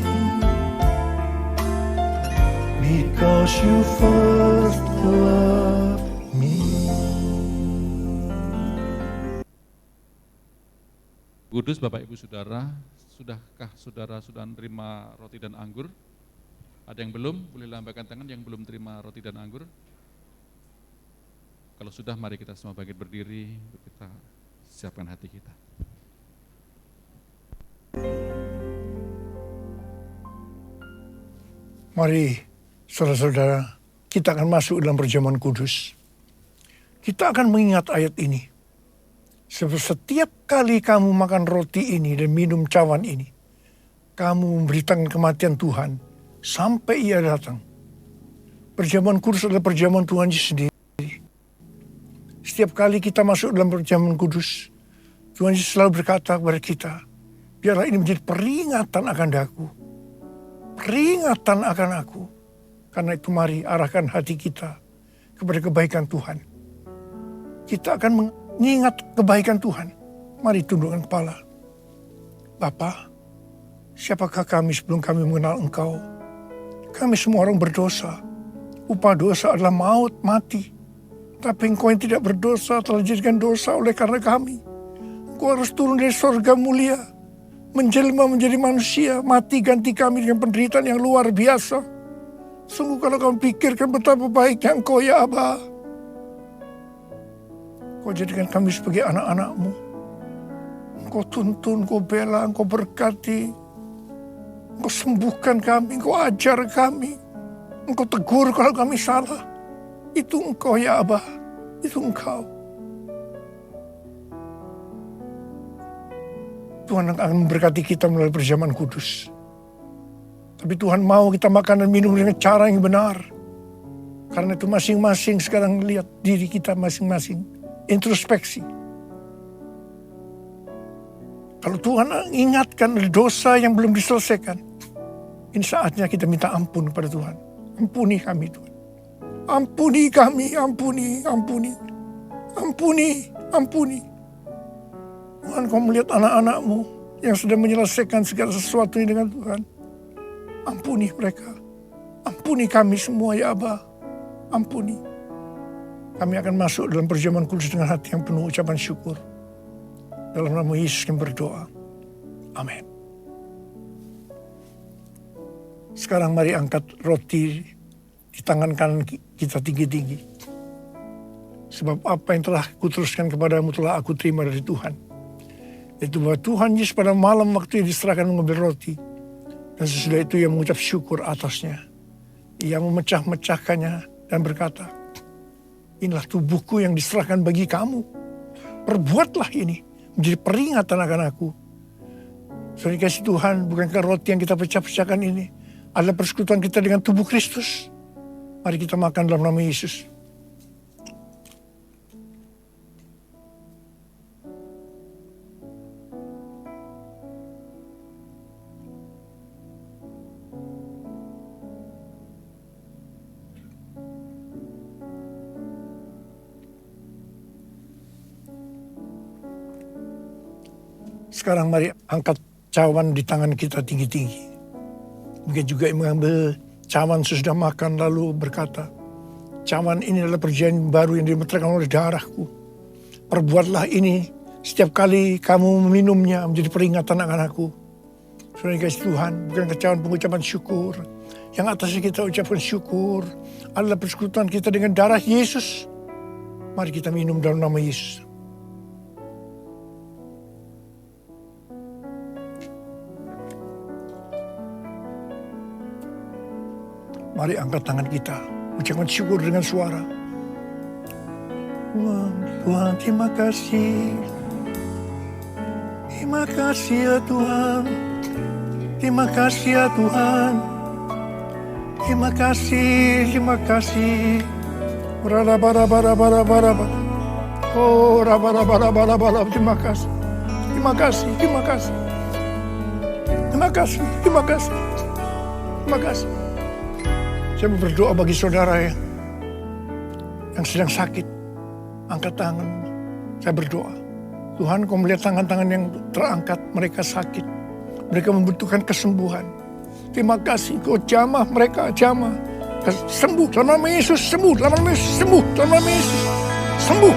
Because you first loved me. Kudus Bapak Ibu Saudara, sudahkah saudara sudah menerima roti dan anggur? Ada yang belum? Boleh lambaikan tangan yang belum terima roti dan anggur. Kalau sudah, mari kita semua bangkit berdiri, kita siapkan hati kita. Mari saudara-saudara, kita akan masuk dalam perjamuan kudus. Kita akan mengingat ayat ini. Setiap kali kamu makan roti ini dan minum cawan ini, kamu memberitakan kematian Tuhan sampai Ia datang. Perjamuan kudus adalah perjamuan Tuhan Yesus sendiri. Setiap kali kita masuk dalam perjamuan kudus, Tuhan Yesus selalu berkata kepada kita, biarlah ini menjadi peringatan akan aku. Peringatan akan aku. Karena itu mari arahkan hati kita kepada kebaikan Tuhan. Kita akan mengingat kebaikan Tuhan. Mari tundukkan kepala. Bapa, siapakah kami sebelum kami mengenal Engkau? Kami semua orang berdosa. Upah dosa adalah maut, mati. Tapi Engkau yang tidak berdosa telah dijadikan dosa oleh karena kami. Engkau harus turun dari surga mulia, menjelma menjadi manusia, mati ganti kami dengan penderitaan yang luar biasa. Sungguh kalau kau pikirkan betapa baiknya Engkau ya Aba. Kau jadikan kami sebagai anak-anak-Mu. Engkau tuntun, Engkau bela, Engkau berkati. Engkau sembuhkan kami, Engkau ajar kami. Engkau tegur kalau kami salah. Itu Engkau ya Aba, itu Engkau. Tuhan akan memberkati kita melalui perjamuan kudus. Tapi Tuhan mau kita makan dan minum dengan cara yang benar. Karena itu masing-masing sekarang lihat diri kita masing-masing. Introspeksi. Kalau Tuhan ingatkan dosa yang belum diselesaikan, ini saatnya kita minta ampun kepada Tuhan. Ampuni kami Tuhan. Ampuni kami, ampuni, ampuni. Ampuni, ampuni. Tuhan, kau melihat anak-anak-Mu yang sudah menyelesaikan segala sesuatu ini dengan Tuhan. Ampuni mereka. Ampuni kami semua ya Aba. Ampuni. Kami akan masuk dalam perjamuan kudus dengan hati yang penuh ucapan syukur. Dalam nama Yesus kami berdoa. Amin. Sekarang mari angkat roti di tangan kanan kita tinggi-tinggi. Sebab apa yang telah kuteruskan kepadamu telah aku terima dari Tuhan. Yaitu bahwa Tuhan Yesus pada malam waktu diserahkan mengambil roti. Dan sesudah itu ia mengucap syukur atasnya. Ia memecah-mecahkannya dan berkata, Inilah tubuhku yang diserahkan bagi kamu. Perbuatlah ini menjadi peringatan akan aku. Saudara kasih Tuhan, bukankah roti yang kita pecah-pecahkan ini adalah persekutuan kita dengan tubuh Kristus? Mari kita makan dalam nama Yesus. Sekarang mari angkat cawan di tangan kita tinggi-tinggi. Mungkin juga mengambil cawan sesudah makan lalu berkata, cawan ini adalah perjanjian baru yang dimeteraikan oleh darahku. Perbuatlah ini setiap kali kamu meminumnya menjadi peringatan akan aku. Saudara kasih Tuhan, bukan cawan pengucapan syukur. Yang atasnya kita ucapkan syukur adalah persekutuan kita dengan darah Yesus. Mari kita minum dalam nama Yesus. Mari angkat tangan kita, ucapkan syukur dengan suara. Tuhan, terima kasih. Terima kasih ya Tuhan. Terima kasih ya Tuhan. Terima kasih, terima kasih. Oh, terima kasih. Terima kasih, terima kasih. Terima kasih, terima kasih. Terima kasih. Saya berdoa bagi saudara yang sedang sakit. Angkat tangan. Saya berdoa. Tuhan, Kau melihat tangan-tangan yang terangkat. Mereka sakit. Mereka membutuhkan kesembuhan. Terima kasih. Kau jamah mereka, jamah. Sembuh dalam nama Yesus. Sembuh dalam nama Yesus. Sembuh dalam nama Yesus. Sembuh.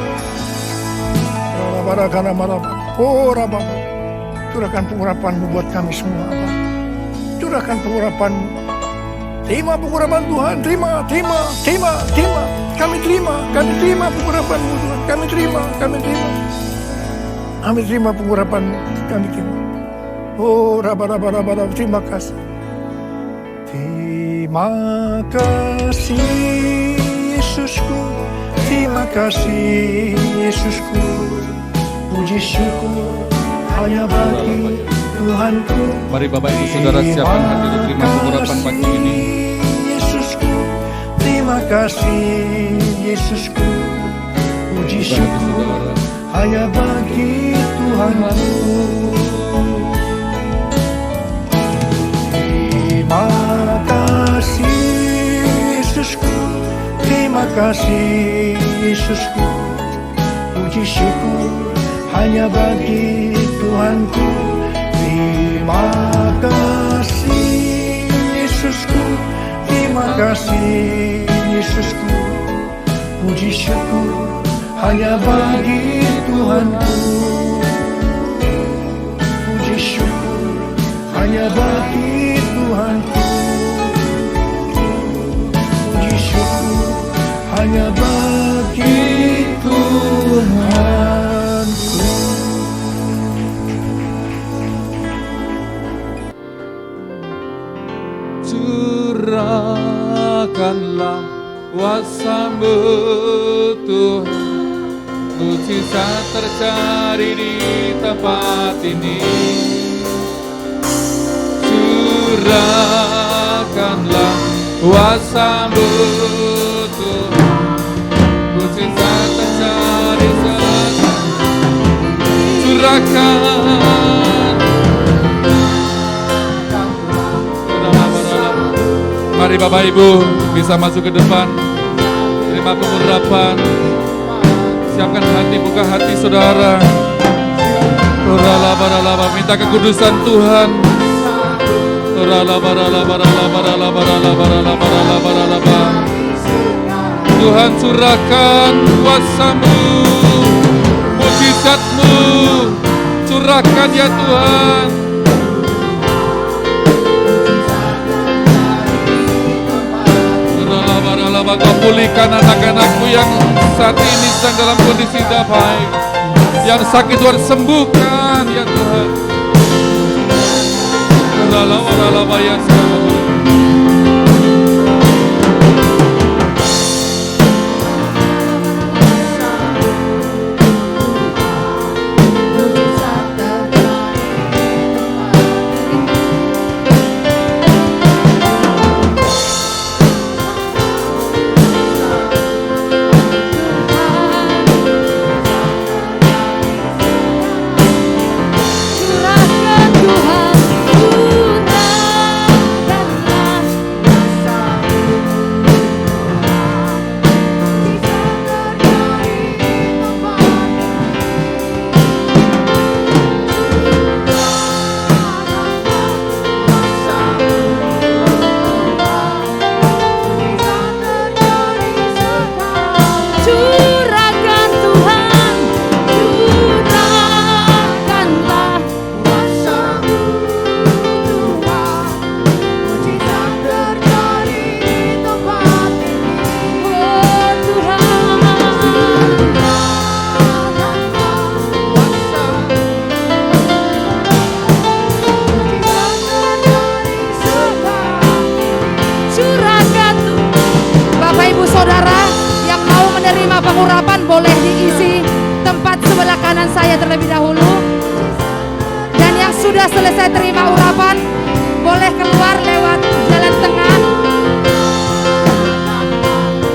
Oh, Rababa. Curahkan pengurapan-Mu buat kami semua. Curahkan pengurapan-Mu. Terima pengurapan Tuhan, terima. Kami terima pengurapan-Mu Tuhan. Kami terima. Kami terima pengurapan, kami terima. Oh, raba, terima kasih. Terima kasih Yesusku, terima kasih Yesusku. Puji syukur hanya bagi Tuhanku. Mari Bapak Ibu Saudara siapkan hati untuk terima pengurapan pagi ini. Yesusku, terima kasih Yesusku. Puji syukur hanya bagi Tuhanku. Terima kasih Yesusku, terima kasih Yesusku. Puji syukur hanya bagi Tuhanku. Terima kasih Yesusku, terima kasih Yesusku. Puji syukur hanya bagi Tuhanku. Puji syukur hanya bagi Tuhanku. Puji syukur hanya bagi Tuhanku. Curahkanlah kuasa-Mu Tuhan, mujizat terjadi di tempat ini. Curahkanlah kuasa-Mu Tuhan, mujizat terjadi sekarang. Curahkan. Mari Bapak Ibu bisa masuk ke depan, terima pengurapan. Siapkan hati, buka hati saudara. Minta kekudusan Tuhan. Tuhan, curahkan kuasa-Mu, mujizat-Mu, curahkan ya Tuhan. Kau pulihkan anak-anakmu yang saat ini sedang dalam kondisi tidak baik. Yang sakit Tuhan sembuhkan ya Tuhan. pengurapan boleh diisi tempat sebelah kanan saya terlebih dahulu. Dan yang sudah selesai terima urapan boleh keluar lewat jalan tengah.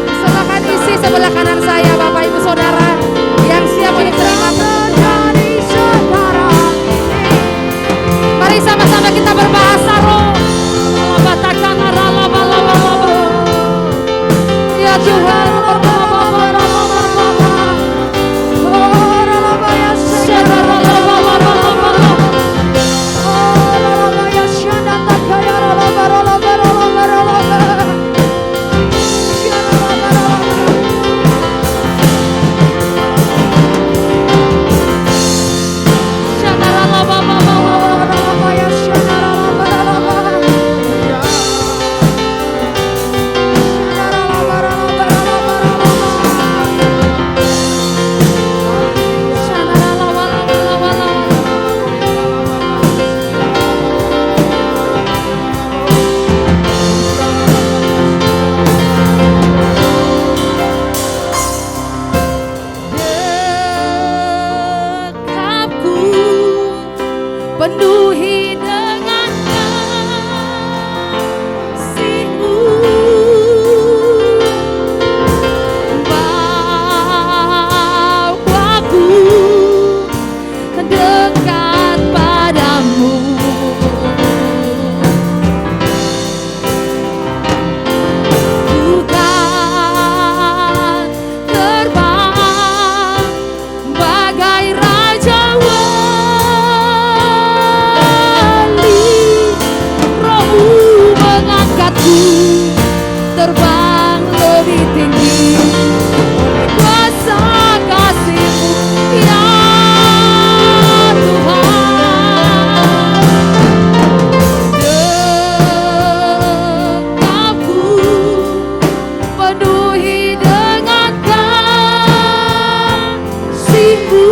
Silakan isi sebelah kanan saya Bapak Ibu Saudara yang siap untuk terima. Mari sama-sama kita berbahasa roh. Ya Tuhan, penuhi dengan kasih-Mu, bawaku dekat padamu. Bukan terbang bagai raja terbang lebih tinggi oleh kuasa kasih-Mu ya Tuhan. Dekapku penuhi dengan kasih-Mu,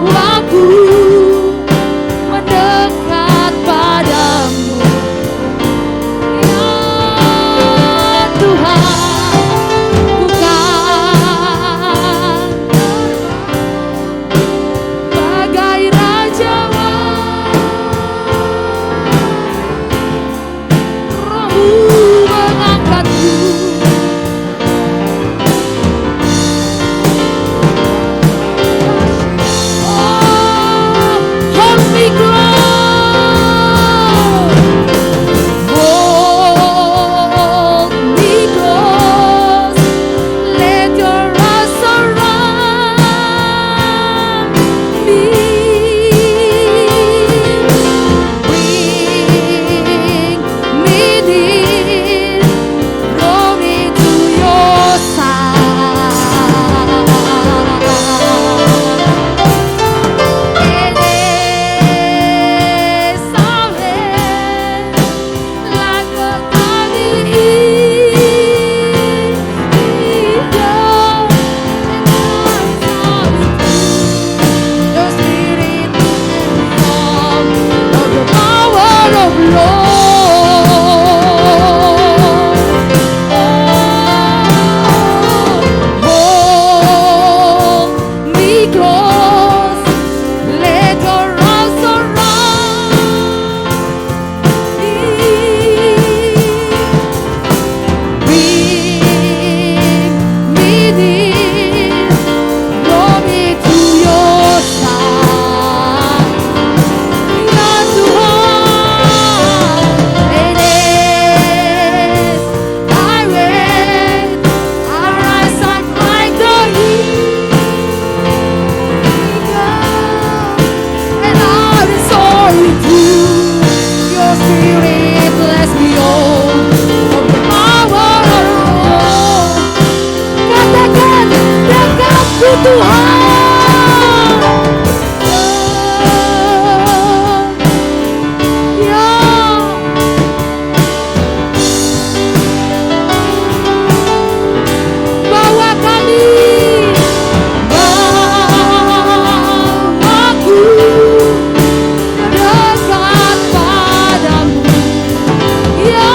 bawaku mendekat padamu ya Tuhan. Bukan bagai raja, Roh-Mu mengangkatku. Hold me close, hold me close, let your arms surround me, bring me near, draw me to your side. Ya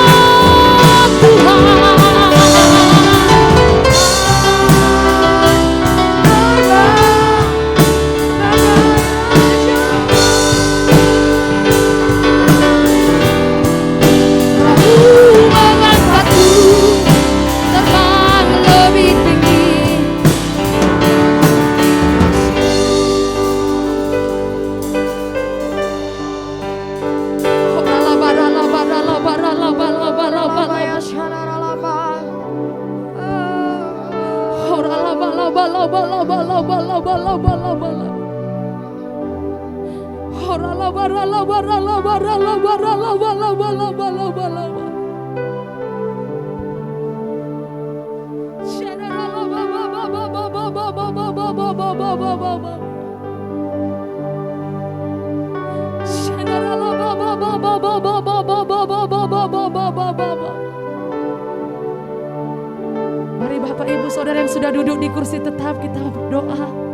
Mari Bapak Ibu Saudara yang sudah duduk di kursi tetap, kita berdoa.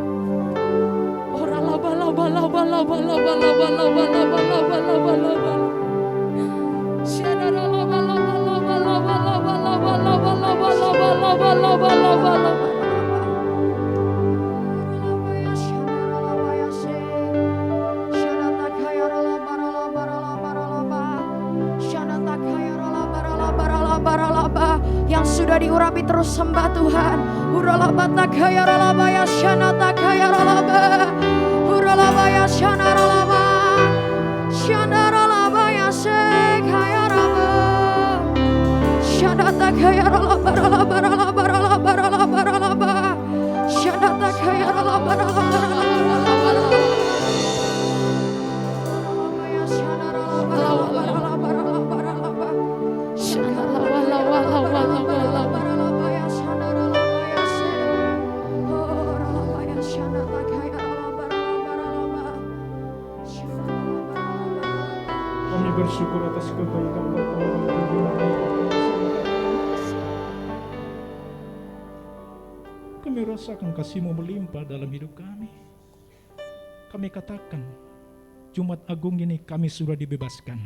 Yang sudah diurapi terus sembah Tuhan. Uralabatakaya ralabaya shanatakaya ralaba. Uralabaya shanaralaba. Shanaralabaya sekaya raba. Shanatakaya ralaba ralaba ralaba ralaba ralaba ralaba. Shanatakaya ralaba ralaba ralaba ralaba. Uralabaya shanaralaba ralaba ralaba ralaba ralaba. Kami bersyukur atas kebaikan pertolongan Tuhan. Kami rasakan kasih-Mu melimpah dalam hidup kami. Kami katakan, Jumat Agung ini kami sudah dibebaskan,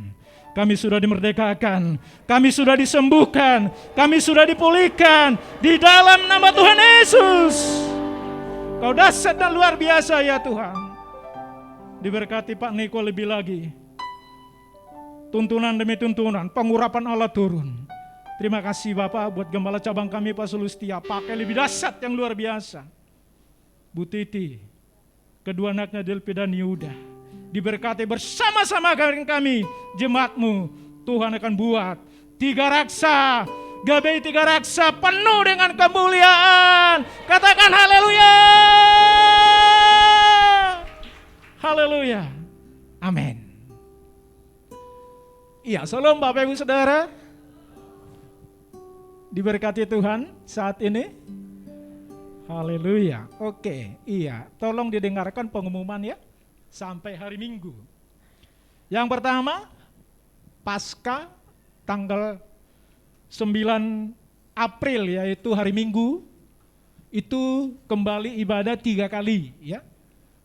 kami sudah dimerdekakan, kami sudah disembuhkan, kami sudah dipulihkan di dalam nama Tuhan Yesus. Kau dahsyat dan luar biasa ya Tuhan. Diberkati Pak Niko lebih lagi. Tuntunan demi tuntunan, pengurapan Allah turun. Terima kasih Bapak buat gembala cabang kami Pak Sulustia, pakai lebih dahsyat yang luar biasa. Bu Titi, kedua anaknya Delpi dan Yuda, diberkati bersama-sama dengan kami, jemaat-Mu. Tuhan akan buat 3 raksa, GBI 3 raksa penuh dengan kemuliaan. Katakan haleluya. Haleluya. Amin. Iya, salam Bapak Ibu Saudara. Diberkati Tuhan saat ini. Haleluya. Oke, iya. Tolong didengarkan pengumuman ya. Sampai hari Minggu. Yang pertama, Pasca tanggal 9 April yaitu hari Minggu. Itu kembali ibadah 3 kali ya.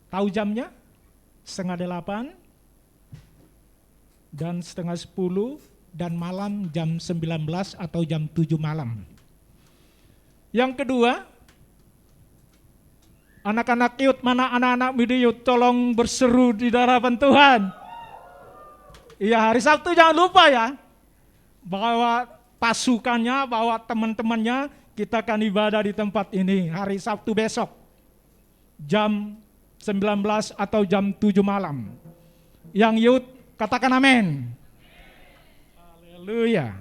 Tahu jamnya? 7:30 dan 9:30 dan malam jam 19 atau jam 7 malam. Yang kedua, anak-anak youth, mana anak-anak muda youth, tolong berseru di hadapan Tuhan. Iya, hari Sabtu jangan lupa ya, bawa pasukannya, bawa teman-temannya, kita akan ibadah di tempat ini hari Sabtu besok, jam 19 atau jam 7 malam. Yang youth, katakan amin. Haleluya.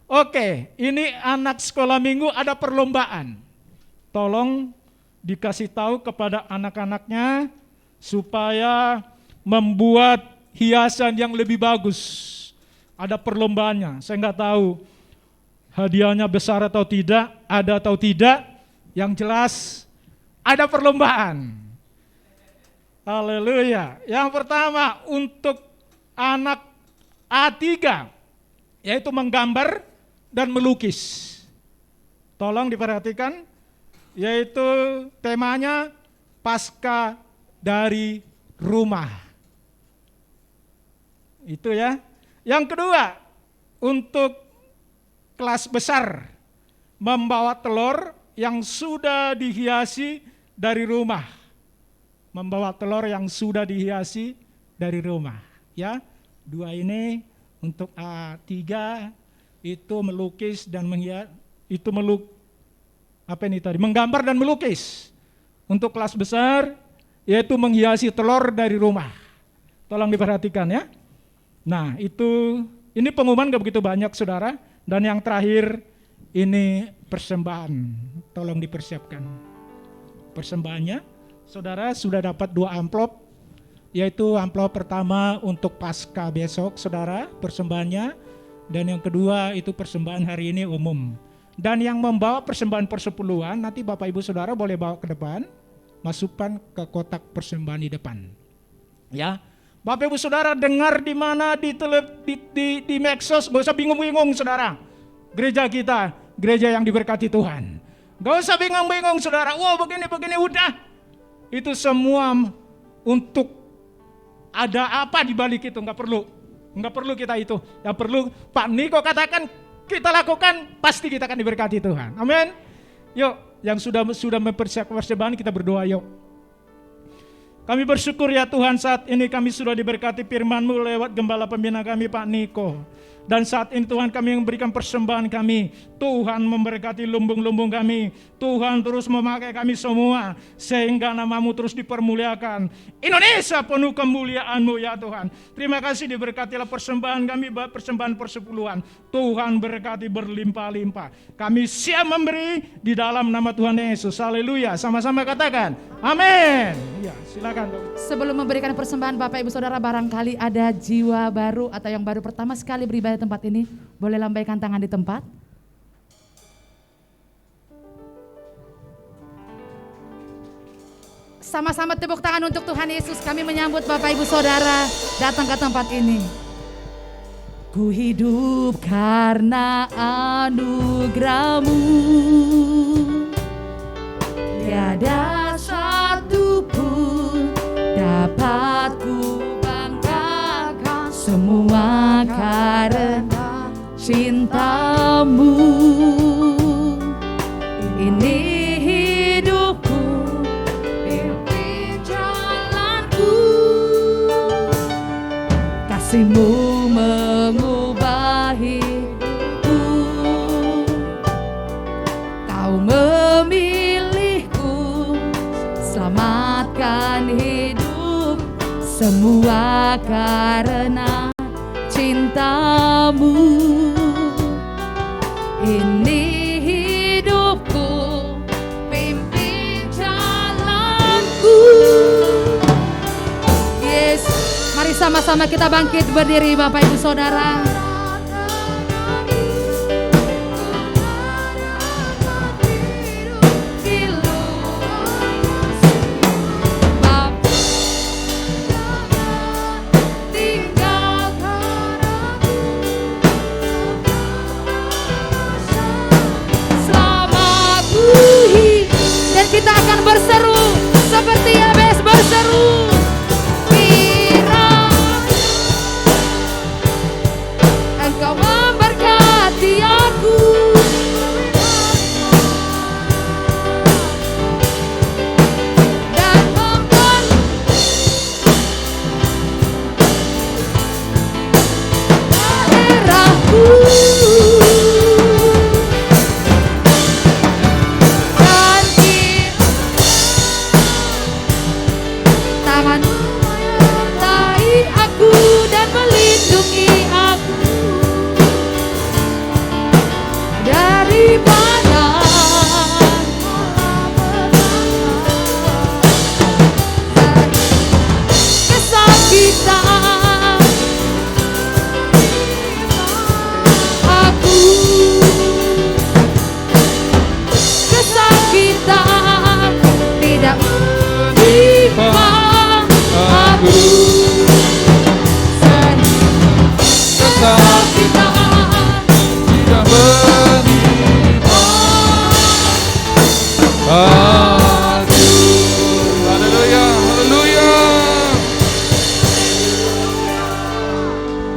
Oke, ini anak sekolah minggu ada perlombaan. Tolong dikasih tahu kepada anak-anaknya supaya membuat hiasan yang lebih bagus. Ada perlombaannya. Saya nggak tahu hadiahnya besar atau tidak, ada atau tidak. Yang jelas ada perlombaan. Haleluya. Yang pertama untuk anak A3 yaitu menggambar dan melukis. Tolong diperhatikan, yaitu temanya Pasca dari Rumah. Itu ya. Yang kedua, untuk kelas besar, membawa telur yang sudah dihiasi dari rumah. Membawa telur yang sudah dihiasi dari rumah. Ya, 2 ini untuk A3 itu melukis dan menghias, itu menggambar dan melukis. Untuk kelas besar yaitu menghiasi telur dari rumah. Tolong diperhatikan ya. Nah, ini pengumuman gak begitu banyak saudara. Dan yang terakhir ini persembahan. Tolong dipersiapkan. Persembahannya, saudara sudah dapat 2 amplop. yaitu amplop pertama untuk pasca besok saudara persembahannya, dan yang kedua itu persembahan hari ini umum. Dan yang membawa persembahan persepuluhan nanti Bapak Ibu Saudara boleh bawa ke depan, masukkan ke kotak persembahan di depan. Ya, Bapak Ibu Saudara dengar di mana di medsos, gak usah bingung-bingung saudara. Gereja kita, gereja yang diberkati Tuhan. Gak usah bingung-bingung saudara, wah begini udah. Itu semua untuk ada apa di balik itu, nggak perlu kita itu. Yang perlu Pak Niko katakan kita lakukan, pasti kita akan diberkati Tuhan. Amin. Yuk, yang sudah mempersiapkan persembahan kita berdoa yuk. Kami bersyukur ya Tuhan, saat ini kami sudah diberkati firman-Mu lewat gembala pembina kami Pak Niko. Dan saat ini Tuhan kami memberikan persembahan kami. Tuhan memberkati lumbung-lumbung kami. Tuhan terus memakai kami semua. Sehingga nama-Mu terus dipermuliakan. Indonesia penuh kemuliaan-Mu ya Tuhan. Terima kasih diberkatilah persembahan kami, persembahan persepuluhan. Tuhan berkati berlimpah-limpah. Kami siap memberi di dalam nama Tuhan Yesus. Haleluya. Sama-sama katakan. Amin. Ya, silakan. Sebelum memberikan persembahan Bapak Ibu Saudara, barangkali ada jiwa baru atau yang baru pertama sekali beribadah tempat ini, boleh lambaikan tangan di tempat. Sama-sama tepuk tangan untuk Tuhan Yesus. Kami menyambut Bapak Ibu Saudara datang ke tempat ini. Ku hidup karena anugerah-Mu, tiada satu pun dapat ku banggakan, semua karena cinta-Mu. Ini hidupku, pimpin jalanku, kasih-Mu mengubah hidupku. Kau memilihku, selamatkan hidup, semua karena cinta-Mu. Ini hidupku, pimpin jalanku. Yes, mari sama-sama kita bangkit berdiri Bapak Ibu Saudara. Kita akan berseru seperti Yabes berseru. Kira Engkau memberkati aku, dan membuat daerahku.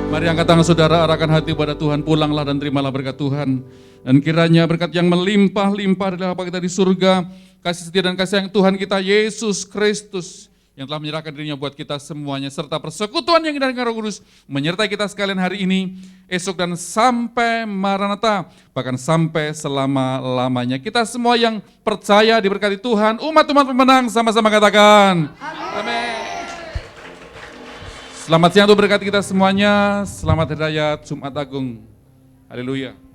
Mari angkat tangan saudara, arahkan hati pada Tuhan, pulanglah dan terimalah berkat Tuhan. Dan kiranya berkat yang melimpah-limpah adalah apa kita di surga, kasih setia dan kasih sayang Tuhan kita Yesus Kristus yang telah menyerahkan dirinya buat kita semuanya, serta persekutuan yang indah dengan Roh Kudus menyertai kita sekalian hari ini, esok dan sampai Maranatha, bahkan sampai selama-lamanya. Kita semua yang percaya diberkati Tuhan, umat-umat pemenang sama-sama katakan amin. Selamat siang untuk berkat kita semuanya, selamat Hari Raya Jumat Agung. Haleluya.